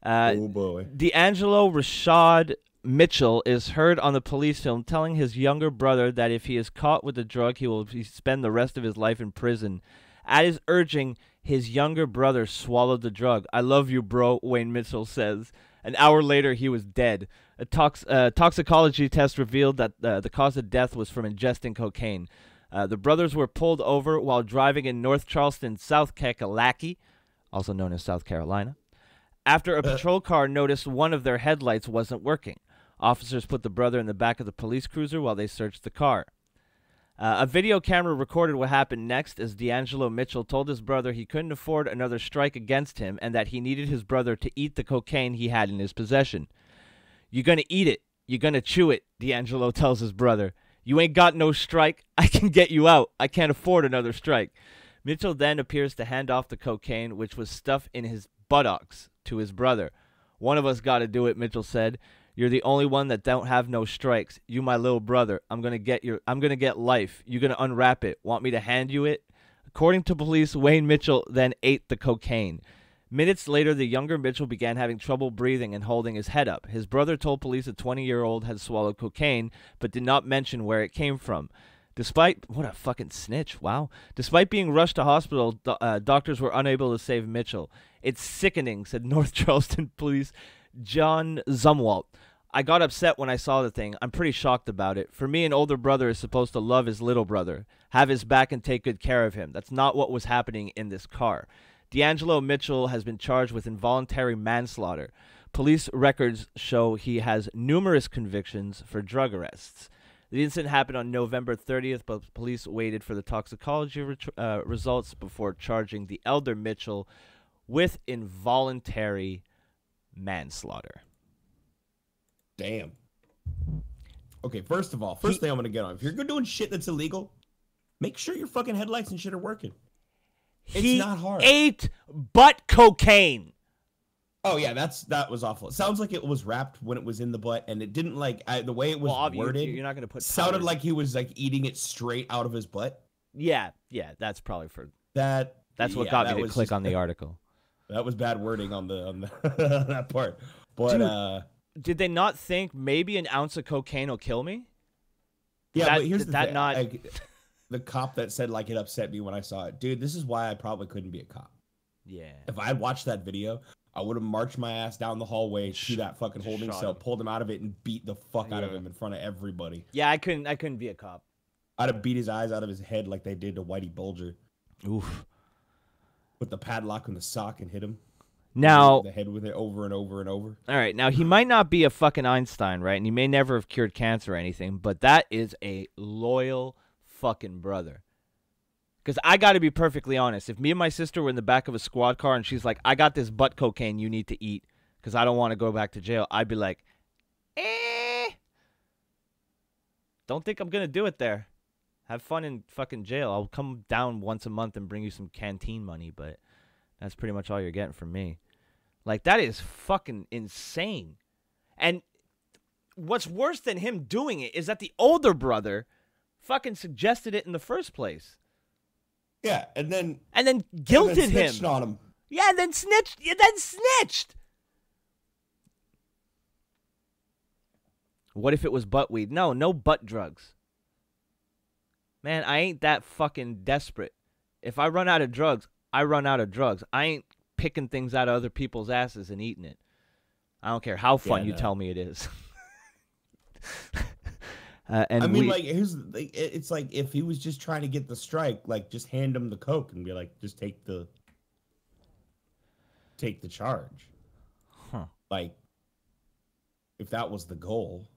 Speaker 7: Oh, boy.
Speaker 5: D'Angelo Rashad Mitchell is heard on the police film telling his younger brother that if he is caught with the drug, he will spend the rest of his life in prison. At his urging, his younger brother swallowed the drug. "I love you, bro," Wayne Mitchell says. An hour later, he was dead. A toxicology test revealed that the cause of death was from ingesting cocaine. The brothers were pulled over while driving in North Charleston, South Kakalaki, also known as South Carolina, after a patrol car noticed one of their headlights wasn't working. Officers put the brother in the back of the police cruiser while they searched the car. A video camera recorded what happened next as D'Angelo Mitchell told his brother he couldn't afford another strike against him and that he needed his brother to eat the cocaine he had in his possession. "You're going to eat it. You're going to chew it," D'Angelo tells his brother. "You ain't got no strike. I can get you out. I can't afford another strike." Mitchell then appears to hand off the cocaine, which was stuffed in his buttocks, to his brother. "One of us got to do it," Mitchell said. "You're the only one that don't have no strikes. You my little brother. I'm gonna get life. You gonna unwrap it. Want me to hand you it?" According to police, Wayne Mitchell then ate the cocaine. Minutes later, the younger Mitchell began having trouble breathing and holding his head up. His brother told police a 20-year-old had swallowed cocaine, but did not mention where it came from. What a fucking snitch, wow. Despite being rushed to hospital, doctors were unable to save Mitchell. "It's sickening," said North Charleston Police John Zumwalt. "I got upset when I saw the thing. I'm pretty shocked about it. For me, an older brother is supposed to love his little brother, have his back and take good care of him. That's not what was happening in this car." D'Angelo Mitchell has been charged with involuntary manslaughter. Police records show he has numerous convictions for drug arrests. The incident happened on November 30th, but police waited for the toxicology results before charging the elder Mitchell with involuntary manslaughter.
Speaker 7: Damn. Okay, first of all, first thing I'm gonna get on. If you're doing shit that's illegal, make sure your fucking headlights and shit are working. It's not hard.
Speaker 5: Ate butt cocaine.
Speaker 7: Oh yeah, that was awful. It sounds like it was wrapped when it was in the butt, and it didn't the way it was worded.
Speaker 5: You're not gonna put
Speaker 7: sounded like he was like eating it straight out of his butt.
Speaker 5: Yeah, that's probably for
Speaker 7: that.
Speaker 5: That's what got me to click on the article.
Speaker 7: That was bad wording on the that part. But
Speaker 5: dude, did they not think maybe an ounce of cocaine will kill me?
Speaker 7: Yeah, but here's the thing. The cop that said like it upset me when I saw it. Dude, this is why I probably couldn't be a cop.
Speaker 5: Yeah.
Speaker 7: If I had watched that video, I would have marched my ass down the hallway to that fucking holding cell, pulled him out of it, and beat the fuck out of him in front of everybody.
Speaker 5: Yeah, I couldn't be a cop.
Speaker 7: I'd have beat his eyes out of his head like they did to Whitey Bulger.
Speaker 5: Oof.
Speaker 7: Put the padlock in the sock and hit him.
Speaker 5: Now
Speaker 7: the head with it over and over and over.
Speaker 5: All right, now he might not be a fucking Einstein, right? And he may never have cured cancer or anything, but that is a loyal fucking brother. Because I got to be perfectly honest. If me and my sister were in the back of a squad car and she's like, "I got this butt cocaine you need to eat because I don't want to go back to jail," I'd be like, don't think I'm going to do it there. Have fun in fucking jail. I'll come down once a month and bring you some canteen money, but that's pretty much all you're getting from me. Like, that is fucking insane. And what's worse than him doing it is that the older brother fucking suggested it in the first place.
Speaker 7: Yeah, and then
Speaker 5: guilted him.
Speaker 7: Snitched on him.
Speaker 5: Yeah, and then snitched. What if it was butt weed? No butt drugs. Man, I ain't that fucking desperate. If I run out of drugs, I run out of drugs. I ain't picking things out of other people's asses and eating it. I don't care how fun you tell me it is. And
Speaker 7: I mean, it's like if he was just trying to get the strike, like just hand him the coke and be like, just take the charge.
Speaker 5: Huh.
Speaker 7: Like, if that was the goal.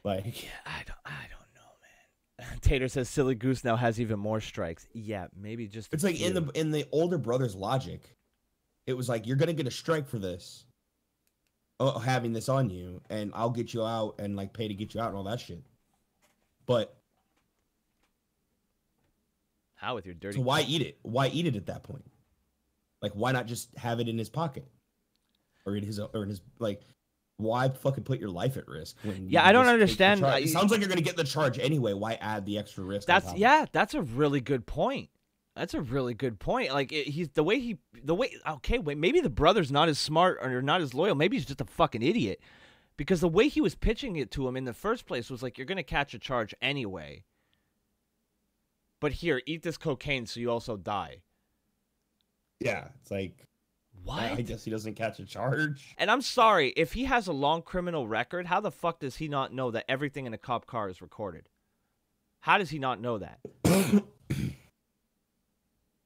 Speaker 7: Like,
Speaker 5: I don't know, man. Tater says Silly Goose now has even more strikes. Yeah, maybe just.
Speaker 7: It's like in the older brother's logic, it was like, you're gonna get a strike for this. Oh, having this on you, and I'll get you out and like pay to get you out and all that shit. But
Speaker 5: How with your dirty?
Speaker 7: So why eat it? Why eat it at that point? Like, why not just have it in his pocket, or in his like? Why fucking put your life at risk? When
Speaker 5: Yeah, I don't understand.
Speaker 7: It sounds like you're gonna get the charge anyway. Why add the extra risk?
Speaker 5: That's that's a really good point. That's a really good point. Like he's the way. Okay, wait, maybe the brother's not as smart or not as loyal. Maybe he's just a fucking idiot. Because the way he was pitching it to him in the first place was like, you're gonna catch a charge anyway. But here, eat this cocaine so you also die.
Speaker 7: Yeah, it's like,
Speaker 5: what?
Speaker 7: I guess he doesn't catch a charge.
Speaker 5: And I'm sorry, if he has a long criminal record, how the fuck does he not know that everything in a cop car is recorded? How does he not know that?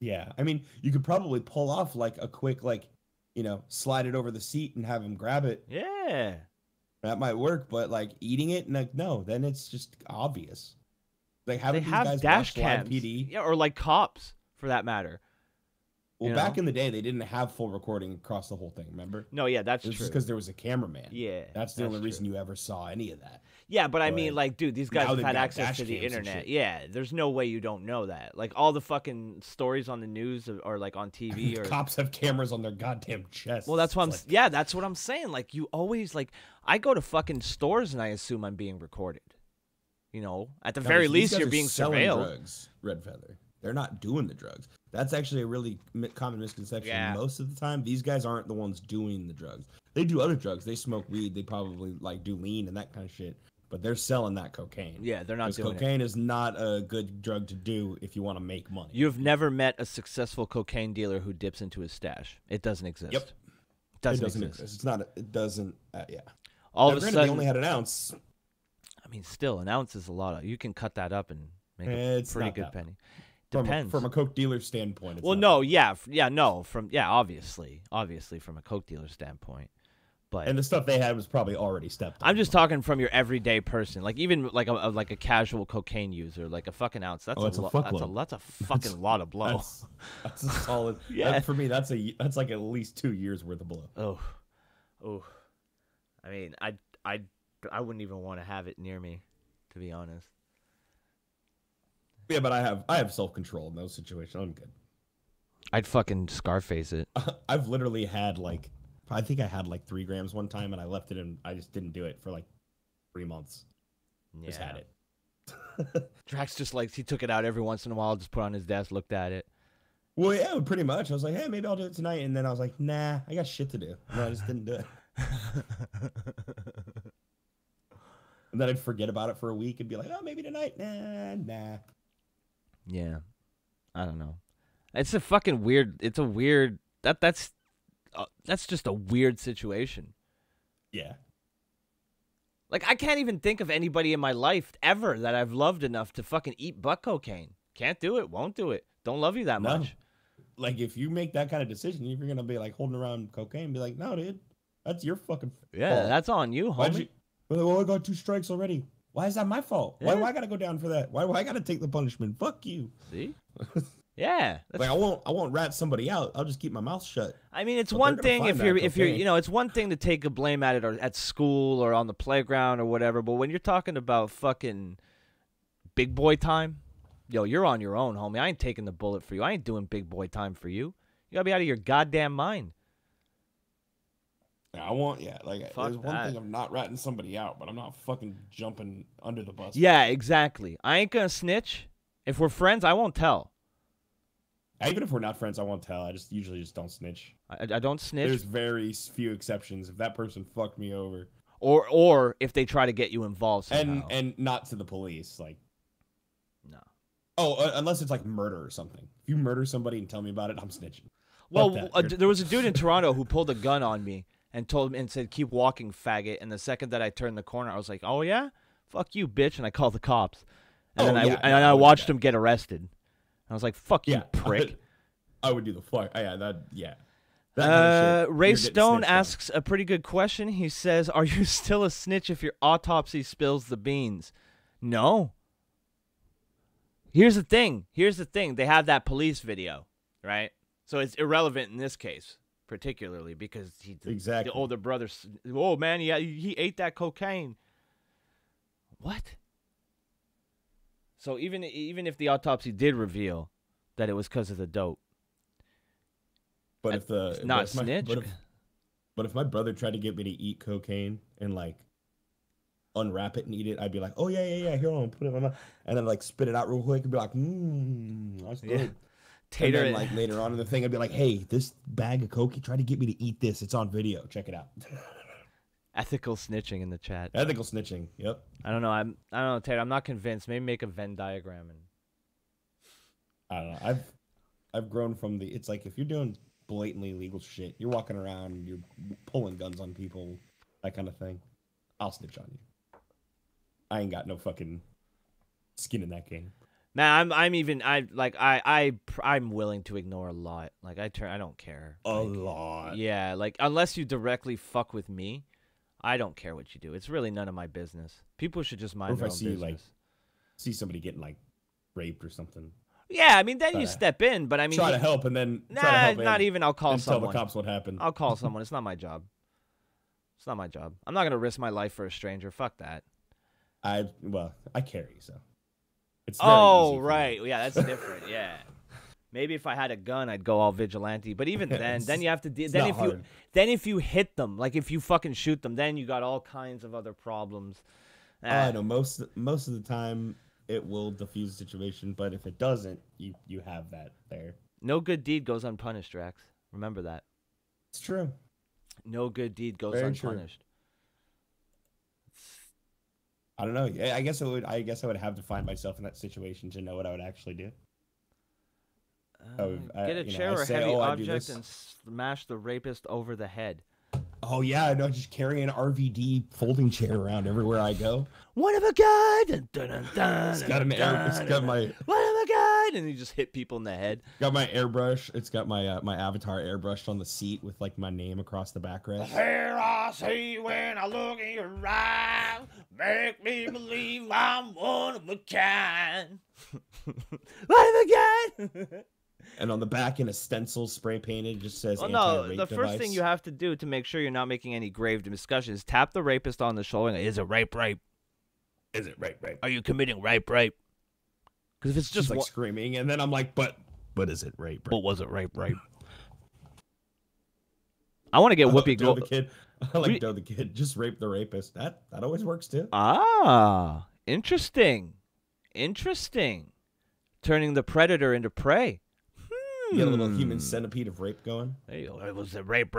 Speaker 7: Yeah, I mean, you could probably pull off like a quick, like, you know, slide it over the seat and have him grab it.
Speaker 5: Yeah.
Speaker 7: That might work, but like eating it, like, no, then it's just obvious. Like, haven't
Speaker 5: They
Speaker 7: these
Speaker 5: have
Speaker 7: guys
Speaker 5: dash
Speaker 7: watched Live
Speaker 5: cams.
Speaker 7: PD?
Speaker 5: Yeah, or like cops, for that matter.
Speaker 7: Well,
Speaker 5: You
Speaker 7: back
Speaker 5: know?
Speaker 7: in the day, they didn't have full recording across the whole thing. Remember?
Speaker 5: No, yeah, that's
Speaker 7: It was
Speaker 5: true.
Speaker 7: just because there was a cameraman.
Speaker 5: Yeah,
Speaker 7: that's the only reason you ever saw any of that.
Speaker 5: Yeah, but I mean,
Speaker 7: But
Speaker 5: like, dude, these guys
Speaker 7: now
Speaker 5: have
Speaker 7: they've
Speaker 5: had
Speaker 7: got
Speaker 5: access
Speaker 7: dash
Speaker 5: to the
Speaker 7: cams and
Speaker 5: internet.
Speaker 7: shit.
Speaker 5: Yeah, there's no way you don't know that. Like, all the fucking stories on the news or like on TV or
Speaker 7: Cops have cameras on their goddamn chests.
Speaker 5: well, that's what I'm.
Speaker 7: It's like,
Speaker 5: Yeah, that's what I'm saying. Like, you always like. I go to fucking stores and I assume I'm being recorded. You know, at the
Speaker 7: no,
Speaker 5: very
Speaker 7: these
Speaker 5: least,
Speaker 7: guys
Speaker 5: you're
Speaker 7: are
Speaker 5: being
Speaker 7: selling
Speaker 5: surveilled.
Speaker 7: drugs, Red Feather. They're not doing the drugs. That's actually a really common misconception.
Speaker 5: Yeah.
Speaker 7: Most of the time, these guys aren't the ones doing the drugs. They do other drugs. They smoke weed. They probably like do lean and that kind of shit. But they're selling that cocaine.
Speaker 5: Yeah, they're not
Speaker 7: 'Cause
Speaker 5: doing it.
Speaker 7: cocaine is not a good drug to do if you want to make money.
Speaker 5: You've never met a successful cocaine dealer who dips into his stash. It doesn't exist.
Speaker 7: Yep.
Speaker 5: It doesn't,
Speaker 7: it doesn't
Speaker 5: exist.
Speaker 7: exist. It's not. It doesn't. Yeah.
Speaker 5: All
Speaker 7: Now,
Speaker 5: of a
Speaker 7: granted,
Speaker 5: sudden,
Speaker 7: they only had an ounce.
Speaker 5: I mean, still, an ounce is a lot. You can cut that up and make
Speaker 7: It's
Speaker 5: a pretty
Speaker 7: not
Speaker 5: good
Speaker 7: that
Speaker 5: penny.
Speaker 7: From
Speaker 5: Depends.
Speaker 7: from a coke dealer standpoint. It's
Speaker 5: Well,
Speaker 7: not
Speaker 5: no, yeah, obviously from a coke dealer standpoint, but
Speaker 7: and the stuff they had was probably already stepped on.
Speaker 5: I'm just talking from your everyday person, like even like a casual cocaine user, like a fucking ounce. That's
Speaker 7: That's a fuckload.
Speaker 5: that's a fucking lot of blow.
Speaker 7: That's a solid.
Speaker 5: Yeah.
Speaker 7: For me, that's like at least 2 years worth of blow.
Speaker 5: Oh, I mean, I wouldn't even want to have it near me, to be honest.
Speaker 7: Yeah, but I have self control in those situations. I'm good.
Speaker 5: I'd fucking Scarface it.
Speaker 7: I've literally had like, I think I had like 3 grams one time, and I left it in. I just didn't do it for like 3 months. Just had it.
Speaker 5: Drax just like he took it out every once in a while, just put it on his desk, looked at it.
Speaker 7: Well, yeah, pretty much. I was like, hey, maybe I'll do it tonight, and then I was like, nah, I got shit to do. No, I just didn't do it. And then I'd forget about it for a week and be like, oh, maybe tonight. Nah.
Speaker 5: Yeah, I don't know. It's a fucking weird. It's a weird. That's just a weird situation.
Speaker 7: Yeah.
Speaker 5: Like, I can't even think of anybody in my life ever that I've loved enough to fucking eat butt cocaine. Can't do it. Won't do it. Don't love you that
Speaker 7: No.
Speaker 5: much.
Speaker 7: Like, if you make that kind of decision, if you're gonna be like holding around cocaine, be like, no, dude, that's your fucking
Speaker 5: Yeah,
Speaker 7: fault.
Speaker 5: that's on you,
Speaker 7: Why'd
Speaker 5: homie.
Speaker 7: you? Well, I got 2 strikes already. Why is that my fault? Why
Speaker 5: Yeah.
Speaker 7: do I gotta go down for that? Why do I gotta take the punishment? Fuck you.
Speaker 5: See? Yeah.
Speaker 7: Like, I won't rat somebody out. I'll just keep my mouth shut.
Speaker 5: I mean, it's
Speaker 7: But
Speaker 5: one
Speaker 7: they're gonna
Speaker 5: thing
Speaker 7: find
Speaker 5: if
Speaker 7: that
Speaker 5: you're
Speaker 7: cocaine.
Speaker 5: it's one thing to take a blame at it or at school or on the playground or whatever, but when you're talking about fucking big boy time, yo, you're on your own, homie. I ain't taking the bullet for you. I ain't doing big boy time for you. You gotta be out of your goddamn mind.
Speaker 7: I want, like,
Speaker 5: Fuck
Speaker 7: there's one
Speaker 5: that.
Speaker 7: thing of not ratting somebody out, but I'm not fucking jumping under the bus.
Speaker 5: Yeah, exactly. I ain't gonna snitch. If we're friends, I won't tell.
Speaker 7: Even if we're not friends, I won't tell. I just usually just don't snitch.
Speaker 5: I don't snitch.
Speaker 7: There's very few exceptions. If that person fucked me over,
Speaker 5: Or if they try to get you involved somehow.
Speaker 7: and not to the police, like,
Speaker 5: No.
Speaker 7: oh, unless it's like murder or something. If you murder somebody and tell me about it, I'm snitching.
Speaker 5: Well,
Speaker 7: Fuck that.
Speaker 5: there was a dude in Toronto who pulled a gun on me and told me and said, "Keep walking, faggot." And the second that I turned the corner, I was like, "Oh yeah, fuck you, bitch!" And I called the cops. And
Speaker 7: Oh,
Speaker 5: then
Speaker 7: yeah,
Speaker 5: I
Speaker 7: would do
Speaker 5: watched
Speaker 7: that.
Speaker 5: him get arrested. I was like, "Fuck you,
Speaker 7: Yeah,
Speaker 5: prick."
Speaker 7: I would do the fuck. Yeah, that. Yeah. That kind of shit,
Speaker 5: Ray
Speaker 7: you're getting
Speaker 5: Stone
Speaker 7: snitched on.
Speaker 5: asks a pretty good question. He says, "Are you still a snitch if your autopsy spills the beans?" No. Here's the thing. They have that police video, right? So it's irrelevant in this case, particularly because
Speaker 7: Exactly.
Speaker 5: the older brother. Oh man, he ate that cocaine. What? So even if the autopsy did reveal that it was because of the dope.
Speaker 7: But if the
Speaker 5: It's not
Speaker 7: but if my-
Speaker 5: snitch.
Speaker 7: but if my brother tried to get me to eat cocaine and like unwrap it and eat it, I'd be like, oh yeah, here, I'm put it in my mouth, and then like spit it out real quick and be like, that's good.
Speaker 5: Yeah.
Speaker 7: And
Speaker 5: Tater
Speaker 7: then
Speaker 5: it.
Speaker 7: like later on in the thing, I'd be like, hey, this bag of coke, he tried to get me to eat this. It's on video. Check it out.
Speaker 5: Ethical snitching in the chat.
Speaker 7: Ethical snitching. Yep.
Speaker 5: I don't know. I don't know, Tater. I'm not convinced. Maybe make a Venn diagram and.
Speaker 7: I don't know. I've grown from the. It's like if you're doing blatantly illegal shit, you're walking around, you're pulling guns on people, that kind of thing. I'll snitch on you. I ain't got no fucking skin in that game.
Speaker 5: Man, I'm willing to ignore a lot. Like I don't care.
Speaker 7: A lot.
Speaker 5: Yeah, like unless you directly fuck with me, I don't care what you do. It's really none of my business. People should just
Speaker 7: Or
Speaker 5: mind
Speaker 7: if
Speaker 5: their
Speaker 7: I
Speaker 5: own
Speaker 7: see
Speaker 5: business.
Speaker 7: like see somebody getting like raped or something,
Speaker 5: Yeah, I mean then
Speaker 7: Try
Speaker 5: you
Speaker 7: to-
Speaker 5: step in, but I mean
Speaker 7: try to help and then try to
Speaker 5: Nah,
Speaker 7: help
Speaker 5: not
Speaker 7: and-
Speaker 5: even. I'll call
Speaker 7: and tell
Speaker 5: someone.
Speaker 7: the cops what happened.
Speaker 5: I'll call someone. It's not my job. It's not my job. I'm not gonna risk my life for a stranger. Fuck that.
Speaker 7: I carry, so it's very
Speaker 5: Oh
Speaker 7: easy for me.
Speaker 5: right, yeah, that's different. Yeah, maybe if I had a gun, I'd go all vigilante. But even then you have to.
Speaker 7: It's
Speaker 5: Then
Speaker 7: not
Speaker 5: if
Speaker 7: hard.
Speaker 5: if you hit them, like if you fucking shoot them, then you got all kinds of other problems.
Speaker 7: I know most of the time it will diffuse the situation, but if it doesn't, you have that there.
Speaker 5: No good deed goes unpunished, Drax. Remember that.
Speaker 7: It's true.
Speaker 5: No good deed goes
Speaker 7: Very true.
Speaker 5: unpunished.
Speaker 7: I don't know. Yeah, I guess I would have to find myself in that situation to know what I would actually do.
Speaker 5: Get a chair or
Speaker 7: say,
Speaker 5: heavy
Speaker 7: I do
Speaker 5: object
Speaker 7: this.
Speaker 5: and smash the rapist over the head.
Speaker 7: Oh yeah, I know. Just carry an RVD folding chair around everywhere I go.
Speaker 5: One of a kind. Dun, dun, dun, dun,
Speaker 7: It's got an air. It's got my
Speaker 5: One of a kind, and you just hit people in the head.
Speaker 7: got my airbrush. It's got my my avatar airbrushed on the seat with like my name across the backrest.
Speaker 5: Here I see when I look in your eyes, make me believe I'm one of a kind. One of a kind.
Speaker 7: And on the back in a stencil spray painted just says
Speaker 5: Well, no,
Speaker 7: anti-rape
Speaker 5: the first
Speaker 7: device.
Speaker 5: thing you have to do to make sure you're not making any grave discussions is tap the rapist on the shoulder. And, is it rape?
Speaker 7: Is it rape?
Speaker 5: Are you committing rape? Because if it's
Speaker 7: Just
Speaker 5: just
Speaker 7: like
Speaker 5: one,
Speaker 7: screaming, and then I'm like, but is it rape?
Speaker 5: but was it rape? I want to get Whoopi
Speaker 7: Doe the
Speaker 5: Gold.
Speaker 7: kid. I like
Speaker 5: We-
Speaker 7: Doe the kid. Just rape the rapist. That always works too.
Speaker 5: Ah, interesting. Turning the predator into prey.
Speaker 7: You get a little human centipede of rape going.
Speaker 5: There you go. It was a rape.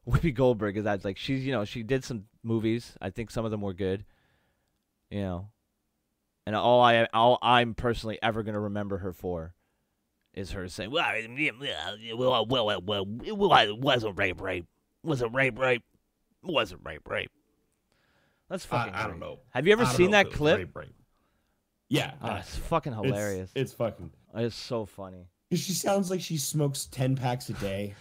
Speaker 5: Whoopi Goldberg is that like she's she did some movies. I think some of them were good. And all I'm personally ever gonna remember her for is her saying, "Well, it wasn't rape. Wasn't rape. Wasn't rape." That's fucking.
Speaker 7: I don't
Speaker 5: great.
Speaker 7: know.
Speaker 5: Have you ever
Speaker 7: I don't
Speaker 5: seen
Speaker 7: know if
Speaker 5: that
Speaker 7: it was
Speaker 5: clip?
Speaker 7: rape. Yeah,
Speaker 5: Oh, it's fucking hilarious.
Speaker 7: It's fucking.
Speaker 5: It's so funny.
Speaker 7: She sounds like she smokes 10 packs a day.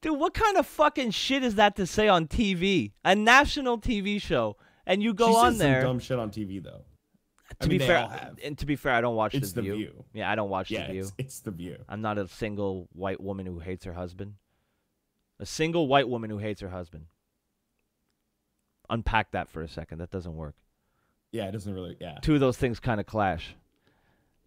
Speaker 5: Dude, what kind of fucking shit is that to say on TV? A national TV show, and you go
Speaker 7: She
Speaker 5: on
Speaker 7: says
Speaker 5: there.
Speaker 7: some dumb shit on TV though.
Speaker 5: To be fair, I don't watch
Speaker 7: It's
Speaker 5: The
Speaker 7: The
Speaker 5: View.
Speaker 7: View.
Speaker 5: Yeah, I don't watch
Speaker 7: Yeah,
Speaker 5: The View.
Speaker 7: it's The View.
Speaker 5: I'm not a single white woman who hates her husband. A single white woman who hates her husband. Unpack that for a second. That doesn't work.
Speaker 7: Yeah, it doesn't really. Yeah,
Speaker 5: Two of those things kind of clash.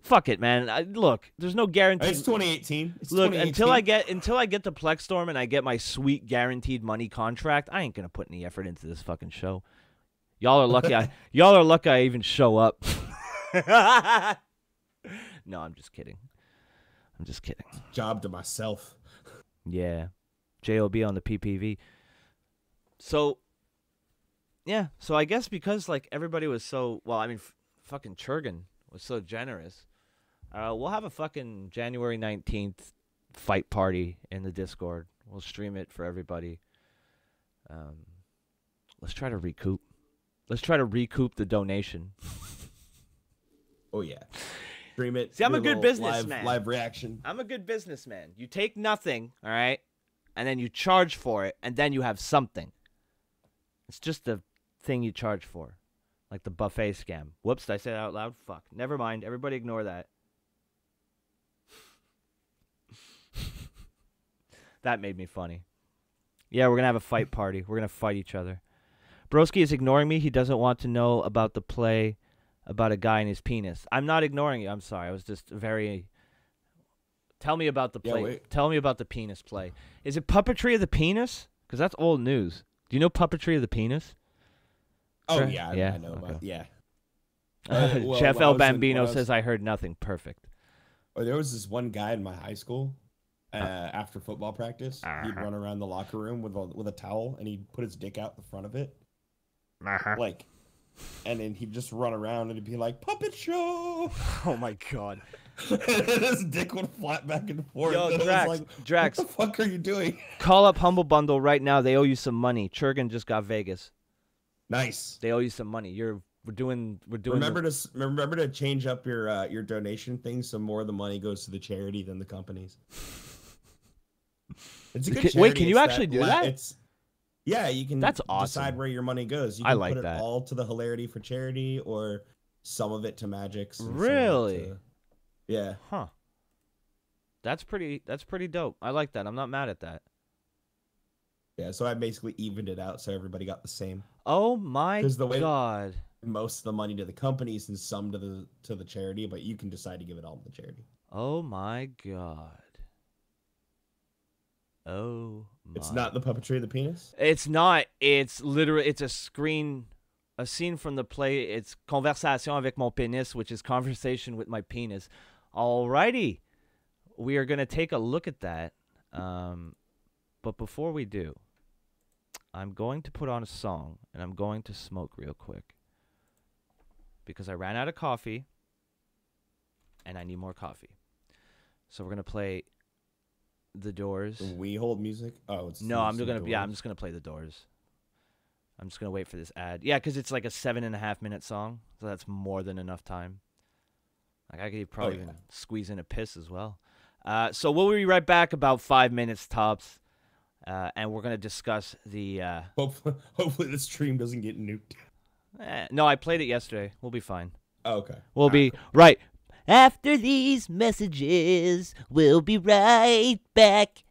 Speaker 5: Fuck it, man. Look, there's no guarantee.
Speaker 7: it's 2018. It's
Speaker 5: Look,
Speaker 7: 2018.
Speaker 5: until I get to Plexstorm and I get my sweet guaranteed money contract, I ain't gonna put any effort into this fucking show. Y'all are lucky. Y'all are lucky I even show up. No, I'm just kidding.
Speaker 7: Job to myself.
Speaker 5: Yeah, JOB on the PPV. So, yeah. So I guess because like everybody was so fucking Churgan was so generous. We'll have a fucking January 19th fight party in the Discord. We'll stream it for everybody. Let's try to recoup. Let's try to recoup the donation.
Speaker 7: Oh yeah, stream it.
Speaker 5: See, I'm
Speaker 7: do
Speaker 5: a good
Speaker 7: little
Speaker 5: businessman.
Speaker 7: Live reaction.
Speaker 5: I'm a good businessman. You take nothing, all right, and then you charge for it, and then you have something. It's just the thing you charge for, like the buffet scam. Whoops, did I say that out loud? Fuck. Never mind. Everybody ignore that. That made me funny. Yeah, we're going to have a fight party. We're going to fight each other. Broski is ignoring me. He doesn't want to know about the play about a guy and his penis. I'm not ignoring you. I'm sorry. I was just very... Tell me about the play. Tell me about the penis play. Is it puppetry of the penis? Because that's old news. Do you know puppetry of the penis?
Speaker 7: Oh, yeah. I know
Speaker 5: okay.
Speaker 7: about yeah.
Speaker 5: Jeff L. Bambino says, I heard nothing. Perfect.
Speaker 7: There was this one guy in my high school after football practice. He'd run around the locker room with a towel, and he'd put his dick out the front of it. Like, and then he'd just run around and he'd be like, puppet show.
Speaker 5: Oh my God.
Speaker 7: His dick would flap back and forth.
Speaker 5: Yo,
Speaker 7: and
Speaker 5: Drax,
Speaker 7: like,
Speaker 5: Drax.
Speaker 7: What the fuck are you doing?
Speaker 5: Call up Humble Bundle right now. They owe you some money. Churgan just got Vegas.
Speaker 7: Nice.
Speaker 5: They owe you some money. We're doing.
Speaker 7: Remember to change up your donation thing so more of the money goes to the charity than the companies. It's a good charity.
Speaker 5: Wait, can you actually do that?
Speaker 7: Yeah, you can.
Speaker 5: That's awesome.
Speaker 7: Decide where your money goes. You can put it all to the Hilarity for charity, or some of it to Magix.
Speaker 5: Really?
Speaker 7: Yeah.
Speaker 5: Huh. That's pretty dope. I like that. I'm not mad at that.
Speaker 7: Yeah, so I basically evened it out so everybody got the same.
Speaker 5: Oh my God.
Speaker 7: Most of the money to the companies and some to the charity, but you can decide to give it all to the charity.
Speaker 5: Oh my God. Oh my.
Speaker 7: It's not the puppetry of the penis?
Speaker 5: It's not. It's literally, it's a scene from the play. It's Conversation avec mon pénis, which is conversation with my penis. Alrighty. We are going to take a look at that. But before we do, I'm going to put on a song, and I'm going to smoke real quick. Because I ran out of coffee, and I need more coffee. So we're going to play The Doors.
Speaker 7: We hold music? Oh, it's
Speaker 5: no, I'm just gonna play The Doors. I'm just gonna wait for this ad. Yeah, because it's like a 7.5-minute song, so that's more than enough time. Like I could probably even squeeze in a piss as well. So we'll be right back, about 5 minutes tops, and we're gonna discuss the.
Speaker 7: Hopefully the stream doesn't get nuked.
Speaker 5: No, I played it yesterday. We'll be fine.
Speaker 7: Oh, okay.
Speaker 5: We'll be right.
Speaker 8: After these messages, we'll be right back.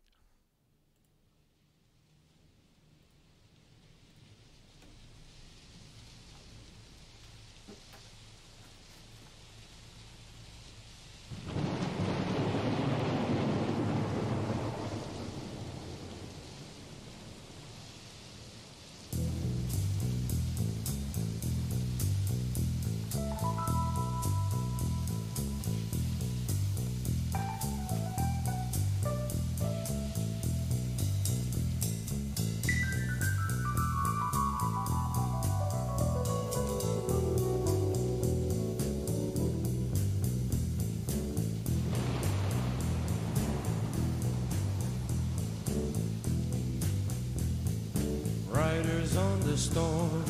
Speaker 1: Riders on the storm,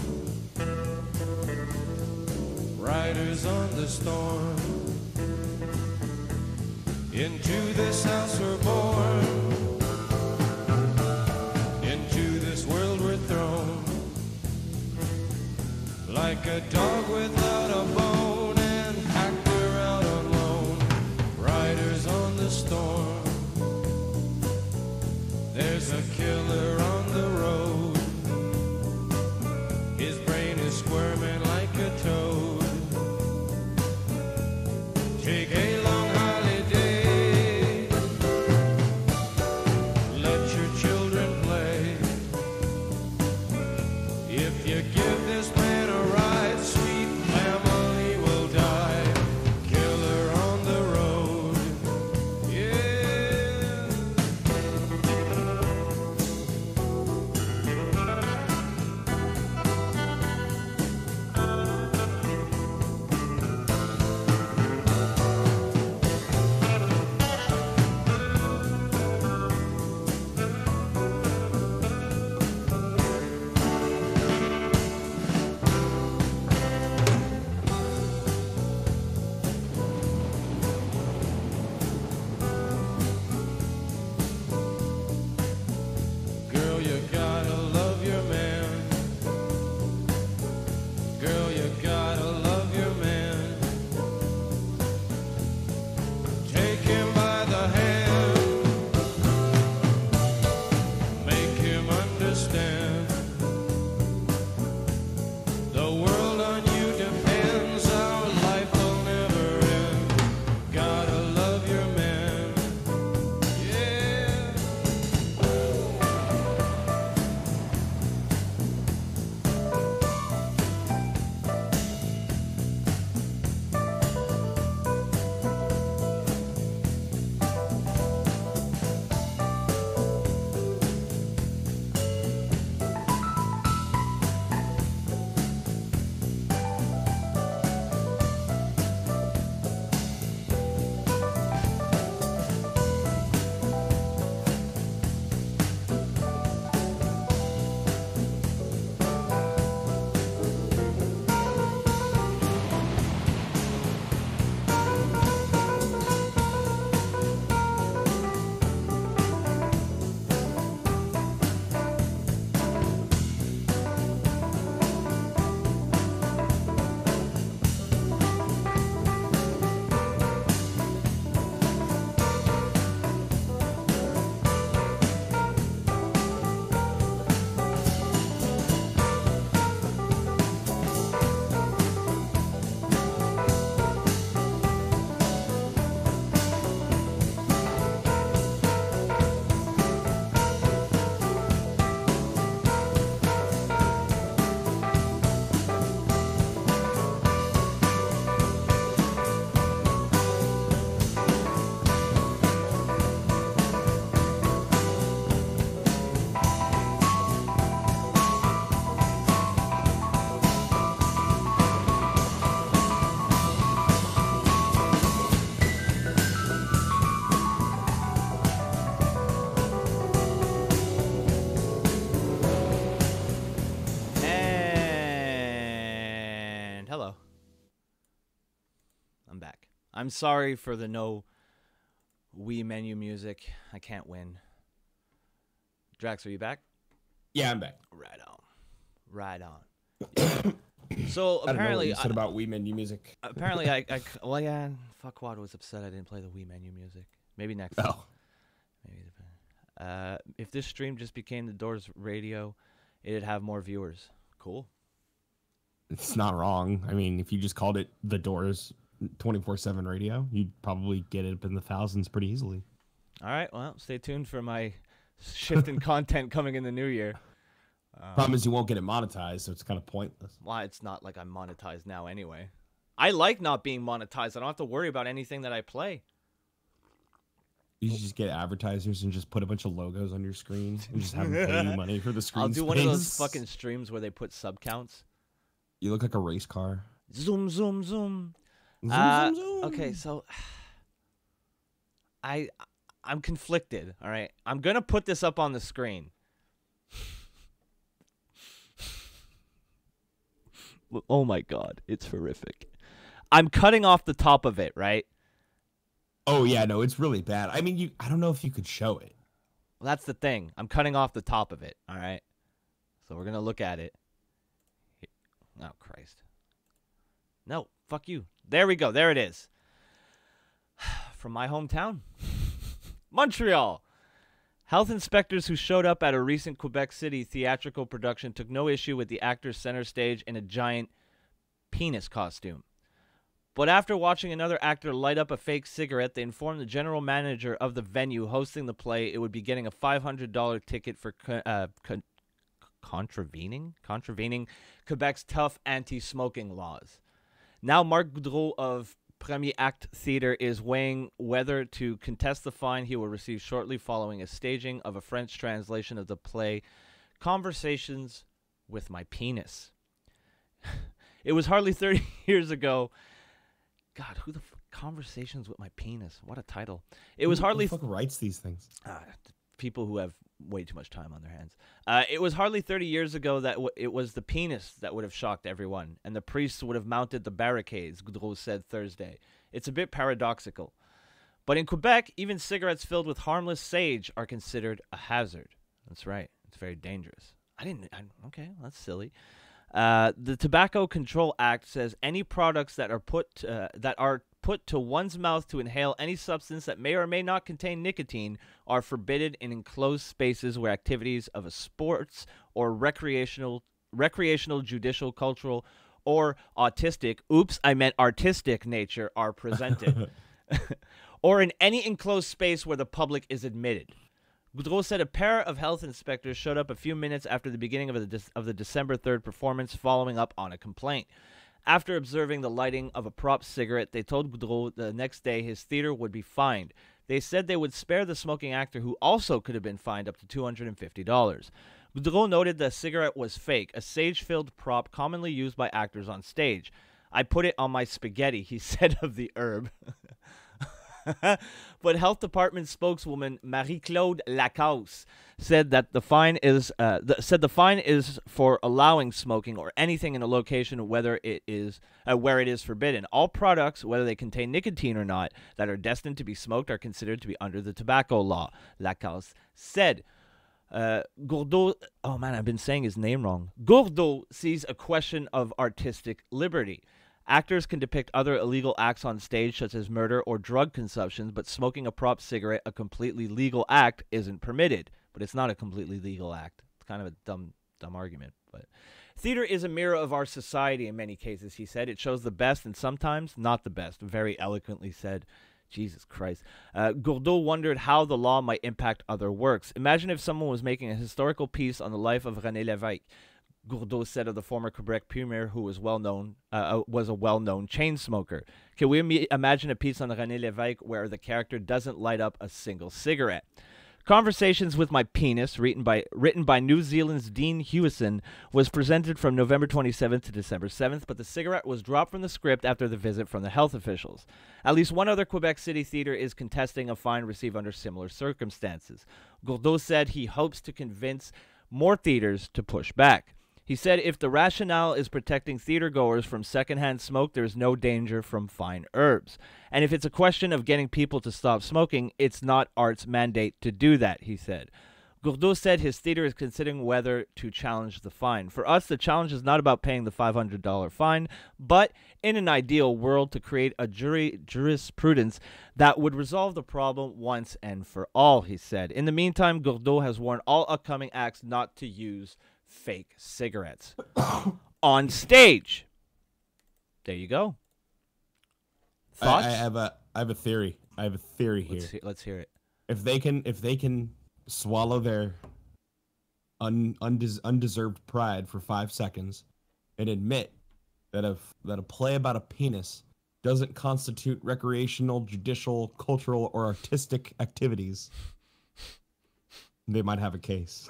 Speaker 1: riders on the storm. Into this house we're born, into this world we're thrown, like a dog without a bone and packed her out on loan. Riders on the storm, there's a killer on the road. His brain is squirming like a toad. Take a long holiday. Let your children play. If you give this man a ride, sweet family will die. Killer on the road. Yeah.
Speaker 5: I'm sorry for the no Wii menu music. I can't win. Drax, are you back?
Speaker 7: Yeah, I'm back.
Speaker 5: Right on. Right on. So
Speaker 7: I don't know what
Speaker 5: apparently,
Speaker 7: you said about Wii menu music.
Speaker 5: apparently, well, yeah, fuckwad was upset I didn't play the Wii menu music. Maybe next time.
Speaker 7: Oh,
Speaker 5: Maybe. If this stream just became the Doors radio, it'd have more viewers. Cool.
Speaker 7: it's not wrong. I mean, if you just called it The Doors 24/7 radio, you'd probably get it up in the thousands pretty easily.
Speaker 5: All right, well, stay tuned for my shift in content coming in the new year.
Speaker 7: Problem is you won't get it monetized, so it's kind of pointless.
Speaker 5: Why, it's not like I'm monetized now anyway. I like not being monetized. I don't have to worry about anything that I play.
Speaker 7: You should just get advertisers and just put a bunch of logos on your screen and just have them pay you money for the screen
Speaker 5: I'll do one of those
Speaker 7: space.
Speaker 5: fucking streams where they put sub counts.
Speaker 7: You look like a race car.
Speaker 5: Zoom, zoom, zoom.
Speaker 7: Zoom, zoom.
Speaker 5: Okay, so I'm conflicted, all right? I'm going to put this up on the screen. Oh my god, it's horrific. I'm cutting off the top of it, right?
Speaker 7: Oh yeah, no, it's really bad. I mean, I don't know if you could show it.
Speaker 5: Well, that's the thing. I'm cutting off the top of it, all right? So we're going to look at it. Oh, Christ. No, fuck you. There we go. There it is. From my hometown, Montreal. Health inspectors who showed up at a recent Quebec City theatrical production took no issue with the actor's center stage in a giant penis costume. But after watching another actor light up a fake cigarette, they informed the general manager of the venue hosting the play it would be getting a $500 ticket for contravening Quebec's tough anti-smoking laws. Now Marc Goudreau of Premier Act Theatre is weighing whether to contest the fine he will receive shortly following a staging of a French translation of the play Conversations with My Penis. It was hardly 30 years ago. God, who the Conversations with My Penis? What a title. It was hardly...
Speaker 7: Who the fuck writes these things?
Speaker 5: People who have way too much time on their hands. It was hardly 30 years ago that it was the penis that would have shocked everyone, and the priests would have mounted the barricades, Goudreau said Thursday. It's a bit paradoxical. But in Quebec, even cigarettes filled with harmless sage are considered a hazard. That's right. It's very dangerous. Okay, that's silly. The Tobacco Control Act says any products that are put to one's mouth to inhale any substance that may or may not contain nicotine are forbidden in enclosed spaces where activities of a sports or recreational, judicial, cultural, or artistic nature are presented, or in any enclosed space where the public is admitted. Goudreau said a pair of health inspectors showed up a few minutes after the beginning of the December 3rd performance, following up on a complaint. After observing the lighting of a prop cigarette, they told Goudreau the next day his theater would be fined. They said they would spare the smoking actor, who also could have been fined up to $250. Goudreau noted the cigarette was fake, a sage-filled prop commonly used by actors on stage. I put it on my spaghetti, he said of the herb. But Health Department spokeswoman Marie-Claude Lacasse said that the fine is for allowing smoking or anything in a location where it is forbidden. All products, whether they contain nicotine or not, that are destined to be smoked are considered to be under the tobacco law, Lacasse said. Goudreau, oh man, I've been saying his name wrong. Goudreau sees a question of artistic liberty. Actors can depict other illegal acts on stage, such as murder or drug consumption, but smoking a prop cigarette, a completely legal act, isn't permitted. But it's not a completely legal act. It's kind of a dumb argument. But theater is a mirror of our society in many cases, he said. It shows the best and sometimes not the best. Very eloquently said. Jesus Christ. Goudreau wondered how the law might impact other works. Imagine if someone was making a historical piece on the life of René Lévesque. Goudreau said of the former Quebec premier, who was a well-known chain smoker. Can we imagine a piece on René Lévesque where the character doesn't light up a single cigarette? Conversations with My Penis, written by New Zealand's Dean Hewison, was presented from November 27th to December 7th, but the cigarette was dropped from the script after the visit from the health officials. At least one other Quebec City theater is contesting a fine received under similar circumstances. Goudreau said he hopes to convince more theaters to push back. He said if the rationale is protecting theatergoers from secondhand smoke, there's no danger from fine herbs. And if it's a question of getting people to stop smoking, it's not art's mandate to do that, he said. Gourdeau said his theater is considering whether to challenge the fine. For us, the challenge is not about paying the $500 fine, but in an ideal world to create a jurisprudence that would resolve the problem once and for all, he said. In the meantime, Gourdeau has warned all upcoming acts not to use fake cigarettes on stage. There you go. Thoughts?
Speaker 7: I have a theory. I have a theory here.
Speaker 5: Let's hear it.
Speaker 7: If they can swallow their undeserved pride for 5 seconds and admit that a play about a penis doesn't constitute recreational, judicial, cultural, or artistic activities, they might have a case.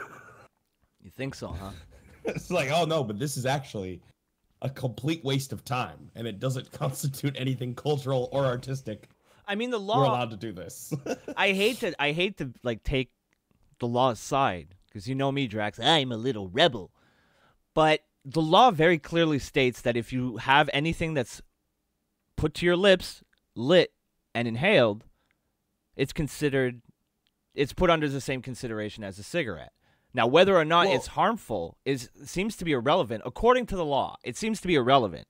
Speaker 5: You think so, huh?
Speaker 7: It's like, oh no, but this is actually a complete waste of time, and it doesn't constitute anything cultural or artistic.
Speaker 5: I mean, the law.
Speaker 7: We're allowed to do this.
Speaker 5: I hate to like take the law aside, because you know me, Drax. I'm a little rebel, but the law very clearly states that if you have anything that's put to your lips, lit, and inhaled, it's put under the same consideration as a cigarette. Now, whether or not it's harmful seems to be irrelevant. According to the law, it seems to be irrelevant.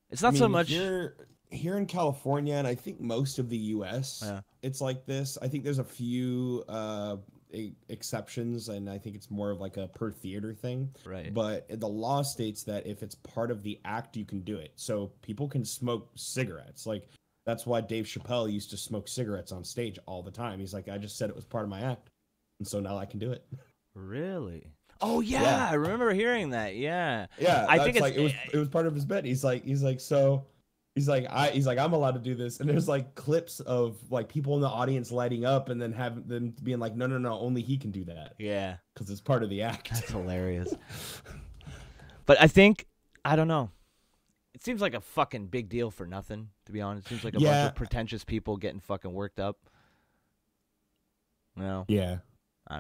Speaker 5: It's not so much
Speaker 7: here in California, and I think most of the U.S. It's like this. I think there's a few exceptions, and I think it's more of like a per theater thing.
Speaker 5: Right.
Speaker 7: But the law states that if it's part of the act, you can do it. So people can smoke cigarettes. Like, that's why Dave Chappelle used to smoke cigarettes on stage all the time. He's like, I just said it was part of my act, and so now I can do it.
Speaker 5: Really? Oh yeah. I remember hearing that. Yeah.
Speaker 7: Yeah.
Speaker 5: I think it's
Speaker 7: like it was part of his bit. He's like I'm allowed to do this, and there's like clips of like people in the audience lighting up, and then having them being like, no, only he can do that.
Speaker 5: Yeah,
Speaker 7: because it's part of the act.
Speaker 5: That's hilarious. But I don't know. It seems like a fucking big deal for nothing, to be honest. It seems like a bunch of pretentious people getting fucking worked up. No.
Speaker 7: Yeah.
Speaker 5: I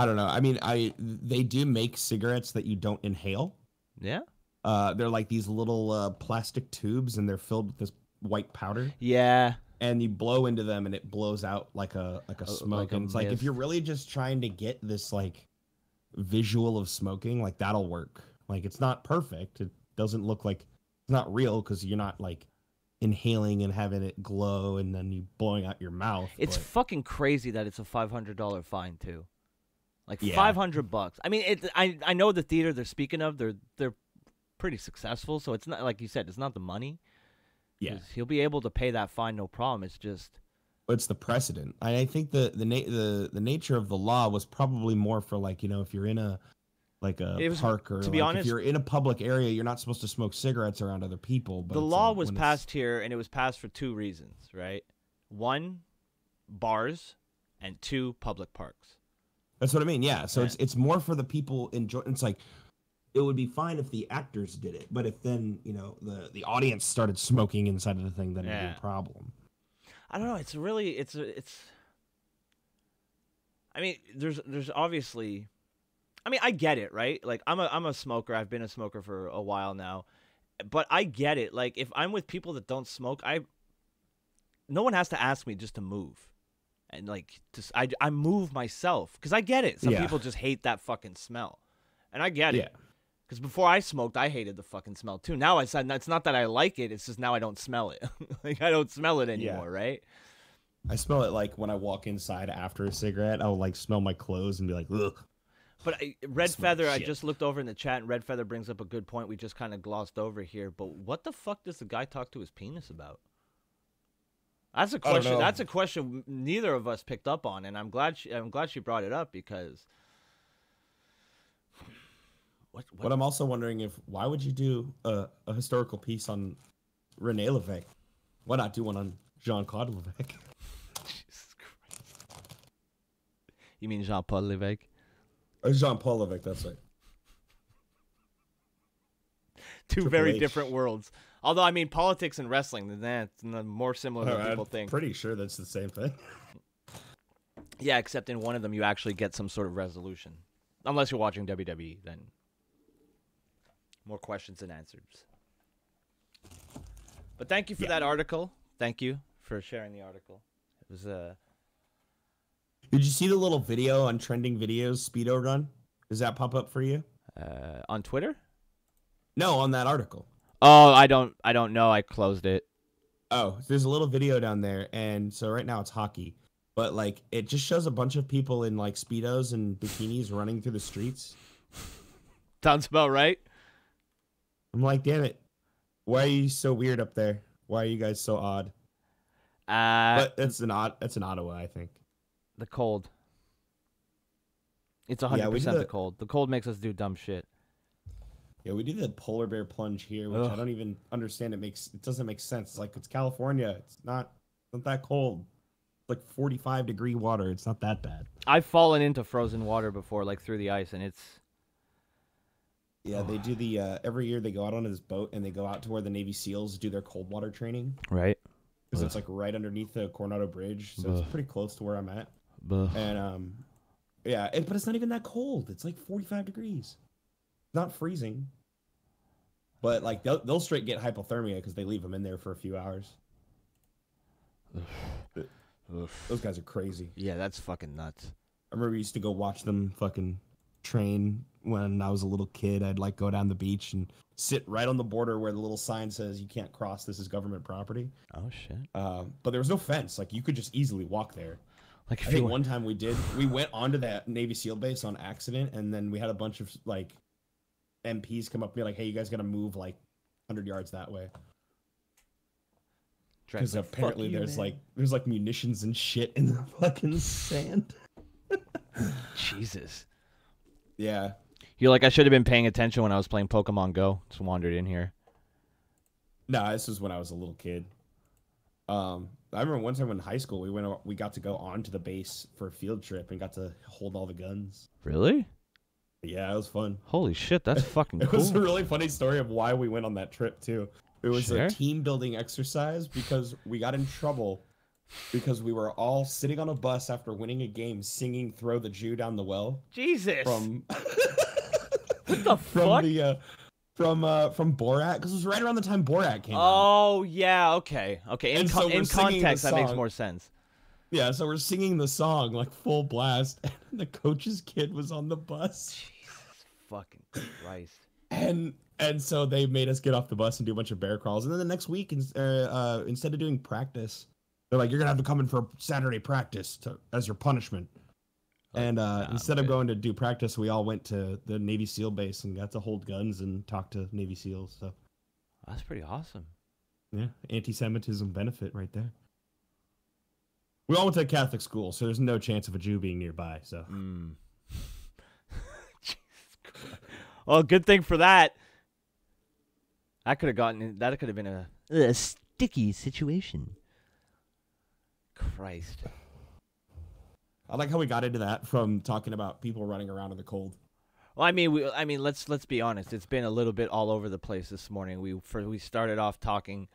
Speaker 5: don't know.
Speaker 7: I mean, they do make cigarettes that you don't inhale.
Speaker 5: Yeah.
Speaker 7: They're like these little plastic tubes, and they're filled with this white powder.
Speaker 5: Yeah.
Speaker 7: And you blow into them, and it blows out like a smoke.
Speaker 5: Like
Speaker 7: and it's like, if you're really just trying to get this like visual of smoking, like that'll work. Like, it's not perfect. It doesn't look like it's not real because you're not like inhaling and having it glow and then you blowing out your mouth.
Speaker 5: It's fucking crazy that it's a $500 fine too. Like
Speaker 7: Yeah.
Speaker 5: $500. I mean, I know the theater they're speaking of. They're pretty successful, so it's not like you said. It's not the money.
Speaker 7: Yeah,
Speaker 5: he'll be able to pay that fine, no problem. It's just.
Speaker 7: It's the precedent. I think the nature of the law was probably more for like, you know, if you're in a park, or
Speaker 5: to be honest,
Speaker 7: if you're in a public area, you're not supposed to smoke cigarettes around other people. But
Speaker 5: the law was passed here, and it was passed for two reasons, right? One, bars, and two, public parks.
Speaker 7: That's what I mean. Yeah. So it's more for the people enjoy. It's like, it would be fine if the actors did it, but if then, you know, the audience started smoking inside of the thing, then it'd be a problem.
Speaker 5: I don't know. It's really it's. I mean, there's obviously. I mean, I get it, right? Like, I'm a smoker. I've been a smoker for a while now, but I get it. Like, if I'm with people that don't smoke, no one has to ask me just to move, and like, I move myself because I get it. Some people just hate that fucking smell, and I get it. Because before I smoked, I hated the fucking smell too. Now it's not that I like it. It's just now I don't smell it. Like, I don't smell it anymore, right?
Speaker 7: I smell it like when I walk inside after a cigarette. I'll like smell my clothes and be like, ugh.
Speaker 5: But Red Feather, I just looked over in the chat, and Red Feather brings up a good point we just kind of glossed over here. But what the fuck does the guy talk to his penis about? That's a question. That's a question neither of us picked up on, and I'm glad she brought it up because.
Speaker 7: But I'm also wondering why would you do a historical piece on Rene Lévesque? Why not do one on Jean-Claude Lévesque?
Speaker 5: Jesus Christ. You mean Jean-Paul Lévesque?
Speaker 7: Jean-Paul Lévesque, that's right.
Speaker 5: Two very different worlds. Although, I mean, politics and wrestling, that's more similar than people think.
Speaker 7: I'm pretty sure that's the same thing.
Speaker 5: Yeah, except in one of them you actually get some sort of resolution. Unless you're watching WWE, then More questions than answers. But thank you for that article. Thank you for sharing the article. It was
Speaker 7: Did you see the little video on trending videos, Speedo Run? Does that pop up for you?
Speaker 5: on Twitter?
Speaker 7: No, on that article.
Speaker 5: Oh, I don't know. I closed it.
Speaker 7: Oh, there's a little video down there, and so right now it's hockey, but like it just shows a bunch of people in like Speedos and bikinis running through the streets.
Speaker 5: Sounds about right.
Speaker 7: I'm like, damn it, why are you so weird up there? Why are you guys so odd? But it's in Ottawa, I think.
Speaker 5: The cold. It's 100% the cold. The cold makes us do dumb shit.
Speaker 7: Yeah, we do the polar bear plunge here, which I don't even understand. It doesn't make sense. Like, it's California. It's not that cold. It's like 45-degree water. It's not that bad.
Speaker 5: I've fallen into frozen water before, like through the ice, and it's...
Speaker 7: Yeah, they do the every year they go out on this boat and they go out to where the Navy SEALs do their cold water training.
Speaker 5: Right.
Speaker 7: Because it's like right underneath the Coronado Bridge, so it's pretty close to where I'm at. And yeah, but it's not even that cold. It's like 45 degrees. Not freezing. But like they'll straight get hypothermia because they leave them in there for a few hours. Those guys are crazy.
Speaker 5: Yeah, that's fucking nuts.
Speaker 7: I remember we used to go watch them fucking train when I was a little kid. I'd like go down the beach and sit right on the border where the little sign says you can't cross, this is government property.
Speaker 5: Oh shit.
Speaker 7: But there was no fence. Like you could just easily walk there.
Speaker 5: Like
Speaker 7: I think one time we went onto that Navy SEAL base on accident, and then we had a bunch of like MPs come up and be like, hey, you guys gotta move like 100 yards that way. Because apparently there's like munitions and shit in the fucking sand.
Speaker 5: Jesus.
Speaker 7: Yeah.
Speaker 5: You're like, I should have been paying attention when I was playing Pokemon Go. Just wandered in here.
Speaker 7: No, this was when I was a little kid. I remember one time in high school, we got to go onto the base for a field trip and got to hold all the guns.
Speaker 5: Really?
Speaker 7: Yeah, it was fun.
Speaker 5: Holy shit, that's fucking cool.
Speaker 7: It was a really funny story of why we went on that trip, too. It was a team building exercise because we got in trouble because we were all sitting on a bus after winning a game singing Throw the Jew Down the Well.
Speaker 5: Jesus.
Speaker 7: From
Speaker 5: what the fuck?
Speaker 7: From Borat, because it was right around the time Borat came out.
Speaker 5: Oh, yeah, okay. Okay, in context, that makes more sense.
Speaker 7: Yeah, so we're singing the song, like, full blast, and the coach's kid was on the bus.
Speaker 5: Jesus fucking Christ.
Speaker 7: And so they made us get off the bus and do a bunch of bear crawls, and then the next week, instead of doing practice, they're like, you're gonna have to come in for Saturday practice as your punishment. And instead of going to do practice, we all went to the Navy SEAL base and got to hold guns and talk to Navy SEALs. So
Speaker 5: that's pretty awesome.
Speaker 7: Yeah, anti-Semitism benefit right there. We all went to a Catholic school, so there's no chance of a Jew being nearby. So,
Speaker 5: well, good thing for that. That could have been
Speaker 8: a sticky situation.
Speaker 5: Christ.
Speaker 7: I like how we got into that from talking about people running around in the cold.
Speaker 5: Well, I mean, let's be honest. It's been a little bit all over the place this morning. We started off talking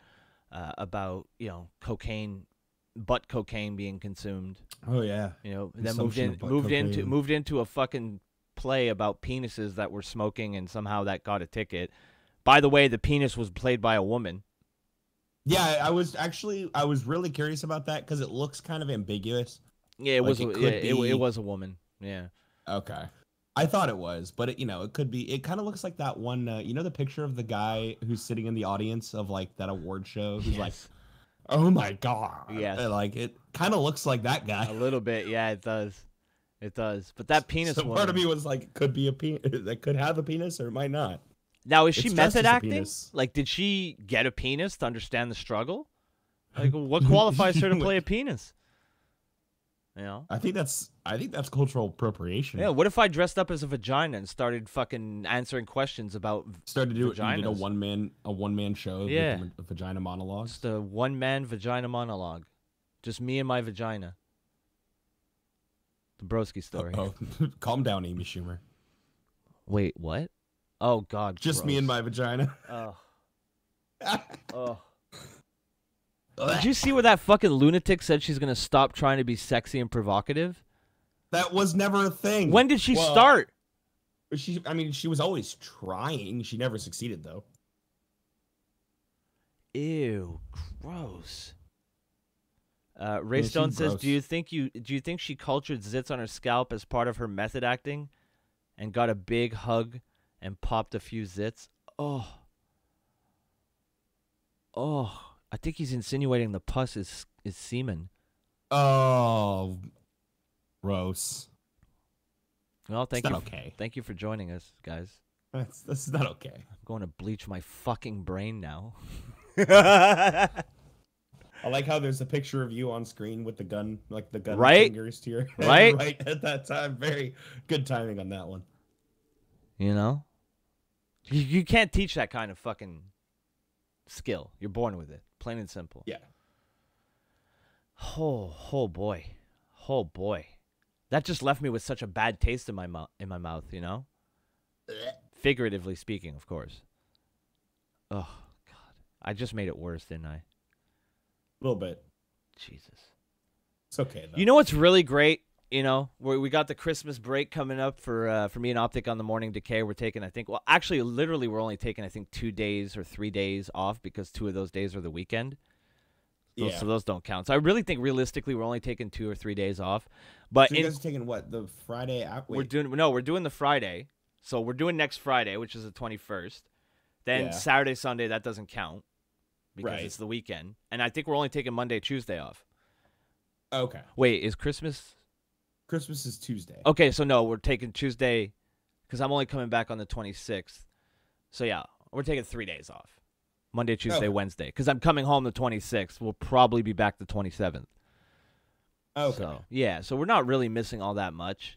Speaker 5: about cocaine, butt cocaine being consumed.
Speaker 7: Oh yeah.
Speaker 5: Then moved into a fucking play about penises that were smoking, and somehow that got a ticket. By the way, the penis was played by a woman.
Speaker 7: Yeah, I was really curious about that because it looks kind of ambiguous.
Speaker 5: Yeah, it was a woman. Yeah.
Speaker 7: Okay. I thought it was, but it could be. It kind of looks like that one. The picture of the guy who's sitting in the audience of like that award show, who's like, "Oh my god!"
Speaker 5: Yeah.
Speaker 7: Like it kind of looks like that guy.
Speaker 5: A little bit, yeah. It does. It does. But that penis.
Speaker 7: So part of me was like, it could be a penis. That could have a penis, or it might not.
Speaker 5: Now, is she method acting? Like, did she get a penis to understand the struggle? Like, what qualifies her to play a penis?
Speaker 7: I think that's cultural appropriation.
Speaker 5: Yeah. What if I dressed up as a vagina and started fucking answering questions about
Speaker 7: started to do a one man show?
Speaker 5: Yeah.
Speaker 7: A vagina monologue.
Speaker 5: Just a 1-man vagina monologue. Just me and my vagina. The Broski story.
Speaker 7: Oh, calm down, Amy Schumer.
Speaker 5: Wait, what? Oh God.
Speaker 7: Just
Speaker 5: gross.
Speaker 7: Me and my vagina.
Speaker 5: Oh. Oh. Did you see where that fucking lunatic said she's gonna stop trying to be sexy and provocative?
Speaker 7: That was never a thing.
Speaker 5: When did she start?
Speaker 7: But she was always trying. She never succeeded though.
Speaker 5: Ew, gross. Ray Stone says,
Speaker 7: gross.
Speaker 5: do you think she cultured zits on her scalp as part of her method acting, and got a big hug and popped a few zits? Oh, I think he's insinuating the pus is semen.
Speaker 7: Oh, gross.
Speaker 5: Well,
Speaker 7: It's not okay.
Speaker 5: Thank you for joining us, guys.
Speaker 7: That's not okay.
Speaker 5: I'm going to bleach my fucking brain now.
Speaker 7: I like how there's a picture of you on screen with the gun, like the gun
Speaker 5: Right?
Speaker 7: fingers to your
Speaker 5: Right?
Speaker 7: right at that time. Very good timing on that one.
Speaker 5: You know? You can't teach that kind of fucking skill. You're born with it. Plain and simple.
Speaker 7: Yeah.
Speaker 5: Oh boy. Oh boy. That just left me with such a bad taste in my mouth, you know? Figuratively speaking, of course. Oh, God. I just made it worse, didn't I?
Speaker 7: A little bit.
Speaker 5: Jesus.
Speaker 7: It's okay though.
Speaker 5: You know what's really great? You know, we got the Christmas break coming up for me and Optic on the Morning Decay. We're taking, I think, well, actually, literally, we're only taking, I think, 2 days or 3 days off because 2 of those days are the weekend.
Speaker 7: Yeah.
Speaker 5: So those don't count. So I really think realistically, we're only taking 2 or 3 days off. But
Speaker 7: So you guys are taking what? The Friday out?
Speaker 5: we're doing the Friday. So we're doing next Friday, which is the 21st. Then
Speaker 7: Yeah.
Speaker 5: Saturday, Sunday, that doesn't count because
Speaker 7: Right.
Speaker 5: it's the weekend. And I think we're only taking Monday, Tuesday off.
Speaker 7: Okay.
Speaker 5: Wait, is Christmas?
Speaker 7: Christmas is Tuesday.
Speaker 5: Okay, so no, we're taking Tuesday because I'm only coming back on the 26th. So yeah, we're taking 3 days off. Monday, Tuesday,
Speaker 7: Okay.
Speaker 5: Wednesday. Because I'm coming home the 26th. We'll probably be back the 27th.
Speaker 7: Okay.
Speaker 5: So, yeah, so we're not really missing all that much.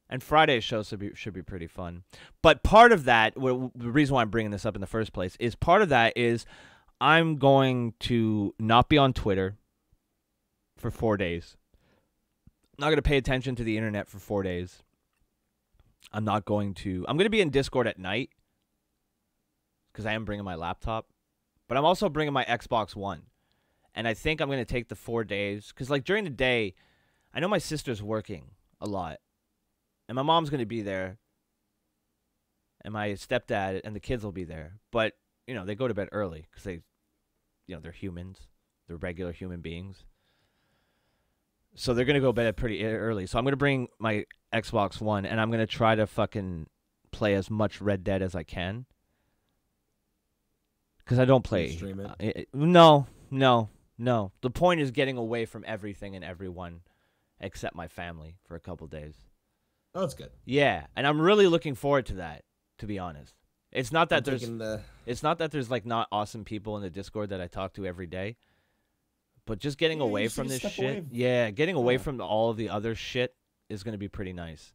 Speaker 5: And Friday's show should be pretty fun. But part of that, the reason why I'm bringing this up in the first place, is part of that is I'm going to not be on Twitter for 4 days. I'm not going to pay attention to the internet for 4 days. I'm going to be in Discord at night because I am bringing my laptop. But I'm also bringing my Xbox One. And I think I'm going to take the 4 days. Because, like, during the day, I know my sister's working a lot. And my mom's going to be there. And my stepdad and the kids will be there. But, you know, they go to bed early. Because they're humans. They're regular human beings. So they're going to go to bed pretty early. So I'm going to bring my Xbox One. And I'm going to try to fucking play as much Red Dead as I can. Because I don't play.
Speaker 7: Stream it?
Speaker 5: No. The point is getting away from everything and everyone except my family for a couple days.
Speaker 7: Oh, that's good.
Speaker 5: Yeah, and I'm really looking forward to that, to be honest. It's not that it's not that there's like not awesome people in the Discord that I talk to every day. But just getting away
Speaker 7: just
Speaker 5: from
Speaker 7: take a
Speaker 5: this
Speaker 7: step
Speaker 5: shit.
Speaker 7: away.
Speaker 5: Yeah, getting away from all of the other shit is going to be pretty nice.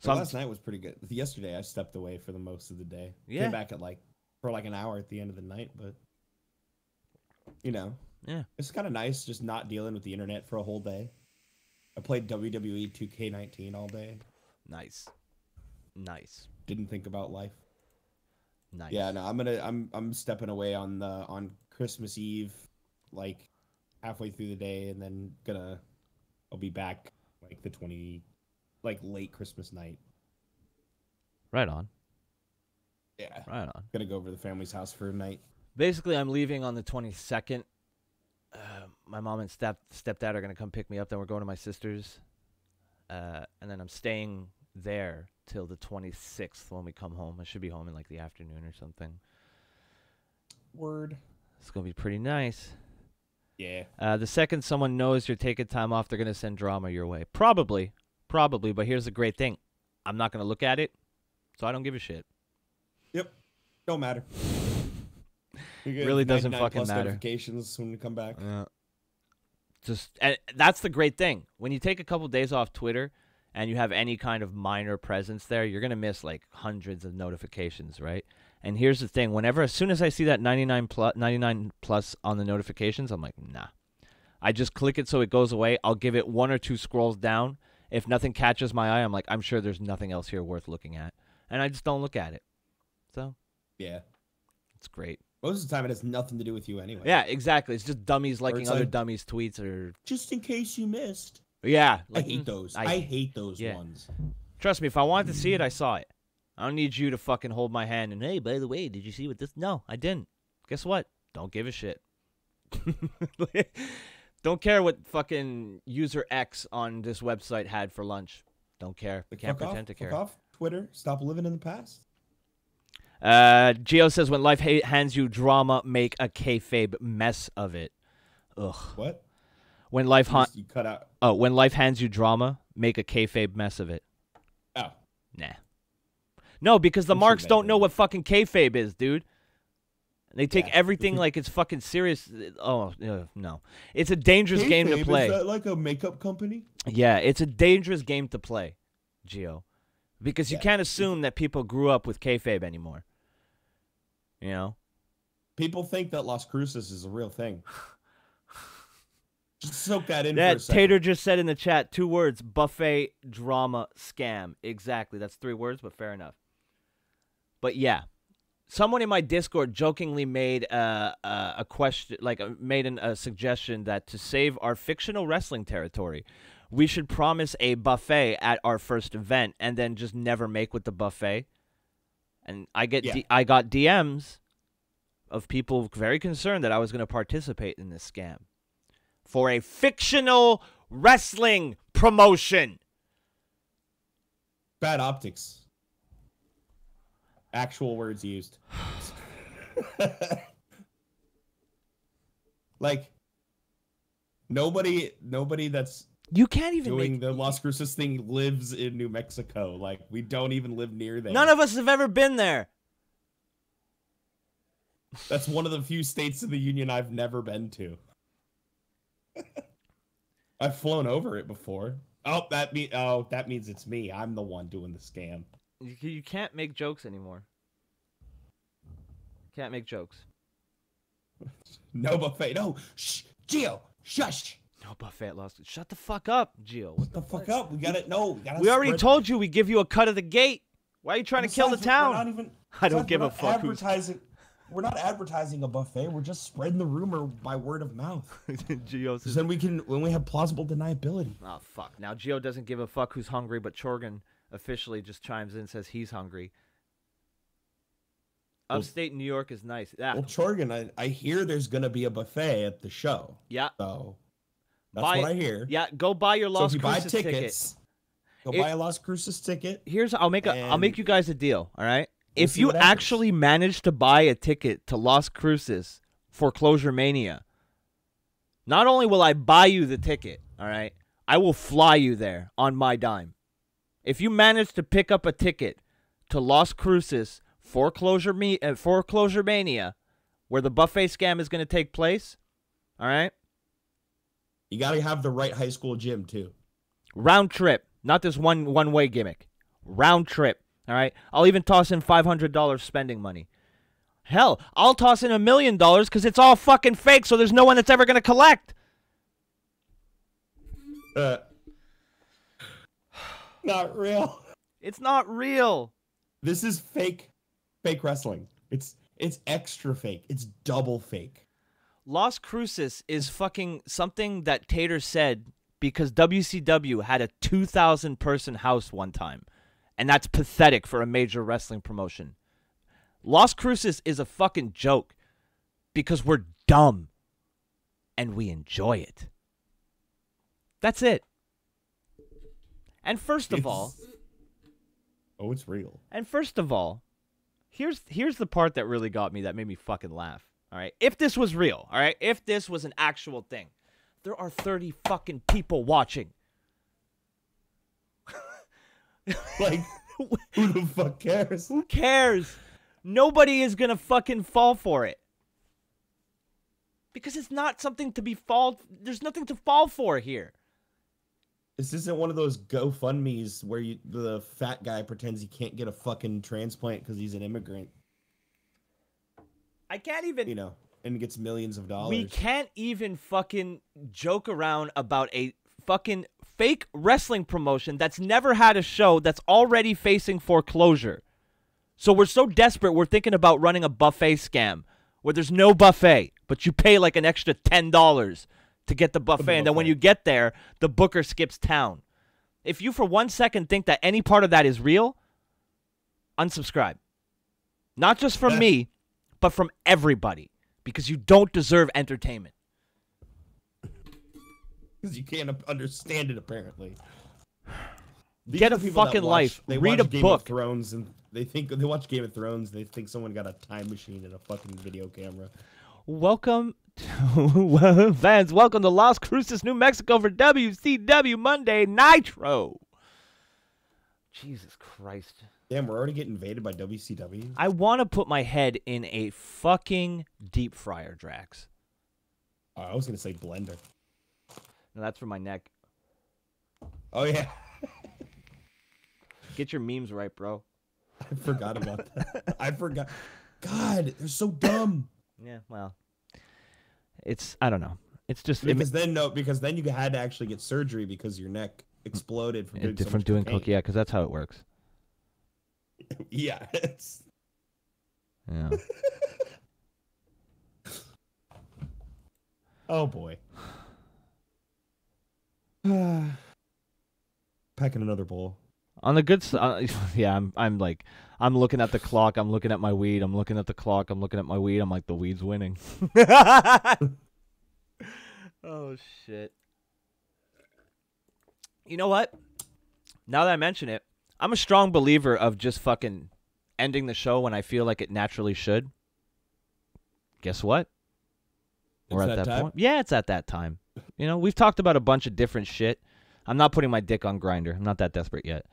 Speaker 5: So
Speaker 7: So last night was pretty good. Yesterday I stepped away for the most of the day.
Speaker 5: Yeah.
Speaker 7: Came back at for an hour at the end of the night, but
Speaker 5: yeah.
Speaker 7: it's kind of nice just not dealing with the internet for a whole day. I played WWE 2K19 all day.
Speaker 5: Nice.
Speaker 7: Didn't think about life.
Speaker 5: Nice.
Speaker 7: Yeah, no, I'm stepping away on Christmas Eve, like halfway through the day, and then I'll be back like late Christmas night.
Speaker 5: Right on.
Speaker 7: Yeah.
Speaker 5: Right on.
Speaker 7: Gonna go over to the family's house for a night.
Speaker 5: Basically, I'm leaving on the 22nd. My mom and stepdad are going to come pick me up. Then we're going to my sister's. And then I'm staying there till the 26th when we come home. I should be home in like the afternoon or something.
Speaker 7: Word.
Speaker 5: It's going to be pretty nice.
Speaker 7: Yeah.
Speaker 5: The second someone knows you're taking time off, they're going to send drama your way. Probably. But here's the great thing. I'm not going to look at it, so I don't give a shit.
Speaker 7: Yep. Don't matter.
Speaker 5: Really doesn't
Speaker 7: 99
Speaker 5: fucking
Speaker 7: plus
Speaker 5: matter.
Speaker 7: Notifications when you come back.
Speaker 5: And that's the great thing. When you take a couple days off Twitter and you have any kind of minor presence there, you're going to miss like hundreds of notifications, right? And here's the thing. As soon as I see that 99 plus on the notifications, I'm like, nah. I just click it so it goes away. I'll give it 1 or 2 scrolls down. If nothing catches my eye, I'm like, I'm sure there's nothing else here worth looking at. And I just don't look at it. So,
Speaker 7: Yeah.
Speaker 5: it's great.
Speaker 7: Most of the time, it has nothing to do with you anyway.
Speaker 5: Yeah, exactly. It's just dummies liking
Speaker 7: it's
Speaker 5: other
Speaker 7: like-
Speaker 5: dummies' tweets or...
Speaker 7: Just in case you missed.
Speaker 5: Yeah.
Speaker 7: I hate those. I hate those
Speaker 5: yeah.
Speaker 7: ones.
Speaker 5: Trust me, if I wanted to see it, I saw it. I don't need you to fucking hold my hand and, hey, by the way, did you see what this? No, I didn't. Guess what? Don't give a shit. Don't care what fucking user X on this website had for lunch. Don't care. Can't pretend to care.
Speaker 7: Fuck off, Twitter. Stop living in the past.
Speaker 5: Gio says, when life hands you drama, make a kayfabe mess of it. Ugh.
Speaker 7: What?
Speaker 5: When life
Speaker 7: You cut out.
Speaker 5: Oh, when life hands you drama, make a kayfabe mess of it.
Speaker 7: Oh.
Speaker 5: Nah. No, because the marks don't know what fucking kayfabe is, dude. They take everything like it's fucking serious. Oh, no. It's a dangerous game to play.
Speaker 7: Is that like a makeup company?
Speaker 5: Yeah, it's a dangerous game to play, Gio. Because you can't assume that people grew up with kayfabe anymore. You know?
Speaker 7: People think that Las Cruces is a real thing. Just soak that in for a second.
Speaker 5: Tater just said in the chat, 2 words, buffet drama scam. Exactly. That's 3 words, but fair enough. But yeah. Someone in my Discord jokingly made a question, like made a suggestion that to save our fictional wrestling territory, we should promise a buffet at our first event and then just never make with the buffet. And I got DMs of people very concerned that I was going to participate in this scam for a fictional wrestling promotion.
Speaker 7: Bad optics. Actual words used. Like, nobody that's
Speaker 5: you can't even
Speaker 7: doing the Las Cruces thing lives in New Mexico. Like, we don't even live near there.
Speaker 5: None of us have ever been there.
Speaker 7: That's one of the few states in the union I've never been to. I've flown over it before. Oh, that means it's me. I'm the one doing the scam.
Speaker 5: You can't make jokes anymore. Can't make jokes.
Speaker 7: No buffet. No. Shh. Gio. Shush.
Speaker 5: No buffet at Lost. Shut the fuck up, Gio.
Speaker 7: What the fuck up? We got it. No.
Speaker 5: We already told you we give you a cut of the gate. Why are you trying to kill the town? I don't give a fuck.
Speaker 7: We're not advertising a buffet. We're just spreading the rumor by word of mouth.
Speaker 5: Gio says,
Speaker 7: then when we have plausible deniability.
Speaker 5: Oh fuck. Now Gio doesn't give a fuck who's hungry, but Chorgan officially just chimes in and says he's hungry. Upstate New York is nice.
Speaker 7: Well, Chorgan, I hear there's gonna be a buffet at the show.
Speaker 5: Yeah.
Speaker 7: So that's what I hear.
Speaker 5: Yeah, go buy your Las Cruces ticket.
Speaker 7: Buy a Las Cruces ticket.
Speaker 5: I'll make you guys a deal, all right? If you actually manage to buy a ticket to Las Cruces for Closure Mania, not only will I buy you the ticket, all right, I will fly you there on my dime. If you manage to pick up a ticket to Las Cruces for Closure Mania, where the buffet scam is going to take place, all right?
Speaker 7: You got to have the right high school gym, too.
Speaker 5: Round trip, not this one-way gimmick. Round trip. All right, I'll even toss in $500 spending money. Hell, I'll toss in $1 million because it's all fucking fake, so there's no one that's ever going to collect.
Speaker 7: Not real.
Speaker 5: It's not real.
Speaker 7: This is fake wrestling. It's extra fake. It's double fake.
Speaker 5: Las Cruces is fucking something that Tater said because WCW had a 2,000-person house one time. And that's pathetic for a major wrestling promotion. Las Cruces is a fucking joke because we're dumb and we enjoy it. That's it. And first of all...
Speaker 7: Oh, it's real.
Speaker 5: And first of all, here's the part that really got me, that made me fucking laugh. All right? If this was real, all right? If this was an actual thing, there are 30 fucking people watching.
Speaker 7: Like, who the fuck cares?
Speaker 5: Who cares? Nobody is gonna fucking fall for it. Because it's not something to be there's nothing to fall for here.
Speaker 7: This isn't one of those GoFundMes where the fat guy pretends he can't get a fucking transplant because he's an immigrant.
Speaker 5: I can't even...
Speaker 7: and gets millions of dollars.
Speaker 5: We can't even fucking joke around about a fucking fake wrestling promotion that's never had a show that's already facing foreclosure. So we're so desperate, we're thinking about running a buffet scam where there's no buffet, but you pay like an extra $10 to get the buffet, and then when you get there, the booker skips town. If you for 1 second think that any part of that is real, unsubscribe. Not just from me, but from everybody. Because you don't deserve entertainment.
Speaker 7: Because you can't understand it, apparently.
Speaker 5: Get a fucking life. Read a
Speaker 7: Game
Speaker 5: book.
Speaker 7: of Thrones, and they watch Game of Thrones. They think someone got a time machine and a fucking video camera.
Speaker 5: Welcome to fans. Welcome to Las Cruces, New Mexico for WCW Monday Nitro. Jesus Christ.
Speaker 7: Damn, we're already getting invaded by WCW.
Speaker 5: I want to put my head in a fucking deep fryer, Drax.
Speaker 7: I was gonna say blender.
Speaker 5: No, that's for my neck.
Speaker 7: Oh yeah.
Speaker 5: Get your memes right, bro.
Speaker 7: I forgot about that. I forgot. God, they're so dumb.
Speaker 5: Yeah, well, I don't know. It's just
Speaker 7: because then you had to actually get surgery because your neck exploded from doing
Speaker 5: coke. Yeah, because that's how it works.
Speaker 7: Yeah.
Speaker 5: Yeah.
Speaker 7: Oh boy. Packing another bowl.
Speaker 5: On the good side, yeah, I'm looking at the clock. I'm looking at my weed. I'm looking at the clock. I'm looking at my weed. I'm like, the weed's winning. Oh shit. You know what? Now that I mention it, I'm a strong believer of just fucking ending the show when I feel like it naturally should. Guess what? We're at that point. Yeah, it's at that time. You know, we've talked about a bunch of different shit. I'm not putting my dick on Grindr. I'm not that desperate yet.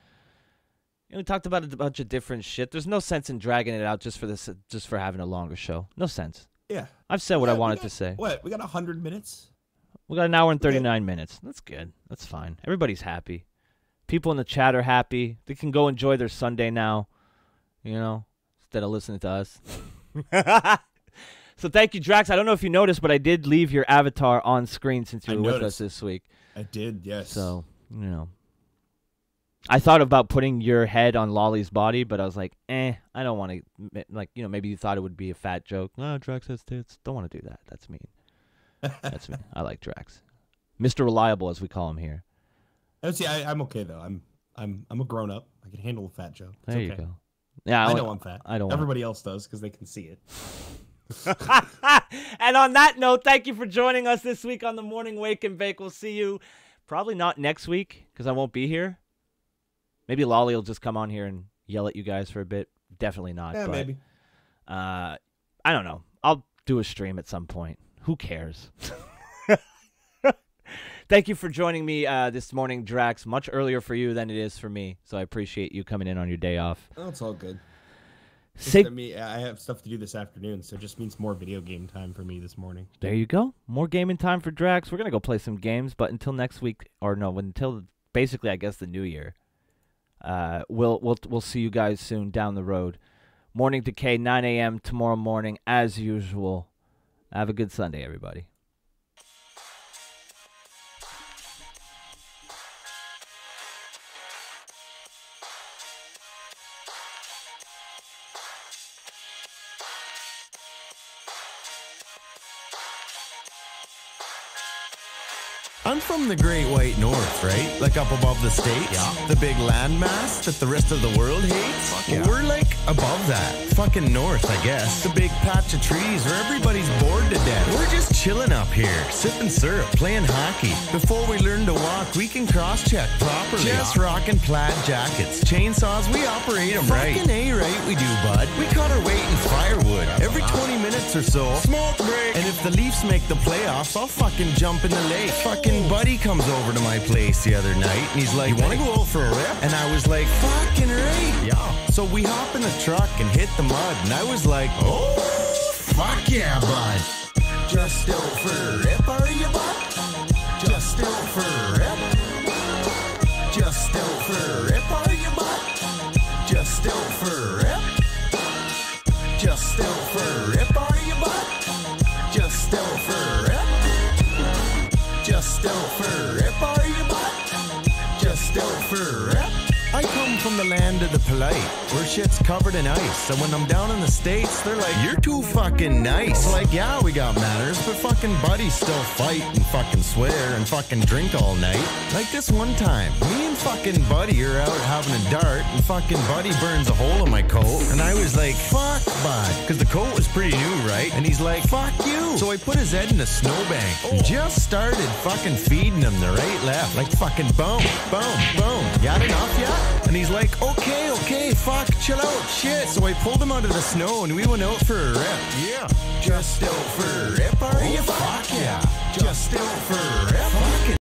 Speaker 5: And we talked about a bunch of different shit. There's no sense in dragging it out just for having a longer show. No sense.
Speaker 7: Yeah.
Speaker 5: I've said what I wanted to say.
Speaker 7: What? We got 100 minutes?
Speaker 5: We got an hour and 39 minutes. That's good. That's fine. Everybody's happy. People in the chat are happy. They can go enjoy their Sunday now, you know, instead of listening to us. So thank you, Drax. I don't know if you noticed, but I did leave your avatar on screen since you were with us this week.
Speaker 7: I did, yes.
Speaker 5: So, you know. I thought about putting your head on Lolly's body, but I was like, I don't want to, like, you know, maybe you thought it would be a fat joke. No, Drax has tits. Don't want to do that. That's mean. That's mean. I like Drax. Mr. Reliable, as we call him here.
Speaker 7: See, I'm okay, though. I'm a grown-up. I can handle a fat joke. It's
Speaker 5: there you
Speaker 7: okay.
Speaker 5: go. Yeah,
Speaker 7: I know I'm fat.
Speaker 5: I don't.
Speaker 7: Everybody else does because they can see it.
Speaker 5: And on that note, thank you for joining us this week on the Morning Wake and Bake. We'll see you probably not next week because I won't be here. Maybe Lolly will just come on here and yell at you guys for a bit. Definitely not.
Speaker 7: Yeah,
Speaker 5: but,
Speaker 7: maybe.
Speaker 5: I don't know. I'll do a stream at some point. Who cares? Thank you for joining me this morning, Drax. Much earlier for you than it is for me, so I appreciate you coming in on your day off.
Speaker 7: Oh, it's all good. I have stuff to do this afternoon, so it just means more video game time for me this morning.
Speaker 5: There you go. More gaming time for Drax. We're going to go play some games, but until next week, or no, until basically, I guess, the new year, we'll see you guys soon down the road. Morning Decay, 9 a.m. tomorrow morning, as usual. Have a good Sunday, everybody.
Speaker 4: I'm from the Great White North, right? Like up above the States? Yeah. The big landmass that the rest of the world hates? Fuck yeah. We're like above that. Fucking north, I guess. The big patch of trees where everybody's bored to death. We're just chilling up here, sipping syrup, playing hockey. Before we learn to walk, we can cross-check properly. Just rocking plaid jackets. Chainsaws, we operate them right. Fucking A-right we do, bud. We cut our weight in firewood. Every 20 minutes or so. Smoke break. And if the Leafs make the playoffs, I'll fucking jump in the lake. Fucking buddy comes over to my place the other night and he's like, you want to go out for a rip? And I was like, fucking right. Yeah. So we hop in the truck and hit the mud and I was like, oh, fuck yeah, bud. Just still for a rip, are you, bud? Just still for a rip. Just still for a rip, are you, bud? Just still for a rip. Just still for a rip, are you, bud? Just still for a rip. Just still for a rip, are you, bud? Just still for a rip. I come from the land of the polite, where shit's covered in ice. And when I'm down in the States, they're like, you're too fucking nice. I'm like, yeah, we got manners, but fucking buddies still fight and fucking swear and fucking drink all night. Like this one time, me and fucking Buddy are out having a dart, and fucking Buddy burns a hole in my coat, and I was like, fuck, bud, because the coat was pretty new, right? And he's like, fuck you. So I put his head in a snowbank, and just started fucking feeding him the right, left, like fucking boom, boom, boom. Got enough yet? And he's like, okay, fuck, chill out, shit. So I pulled him out of the snow, and we went out for a rip. Yeah, just out for a rip, are you? Fuck yeah, just out for a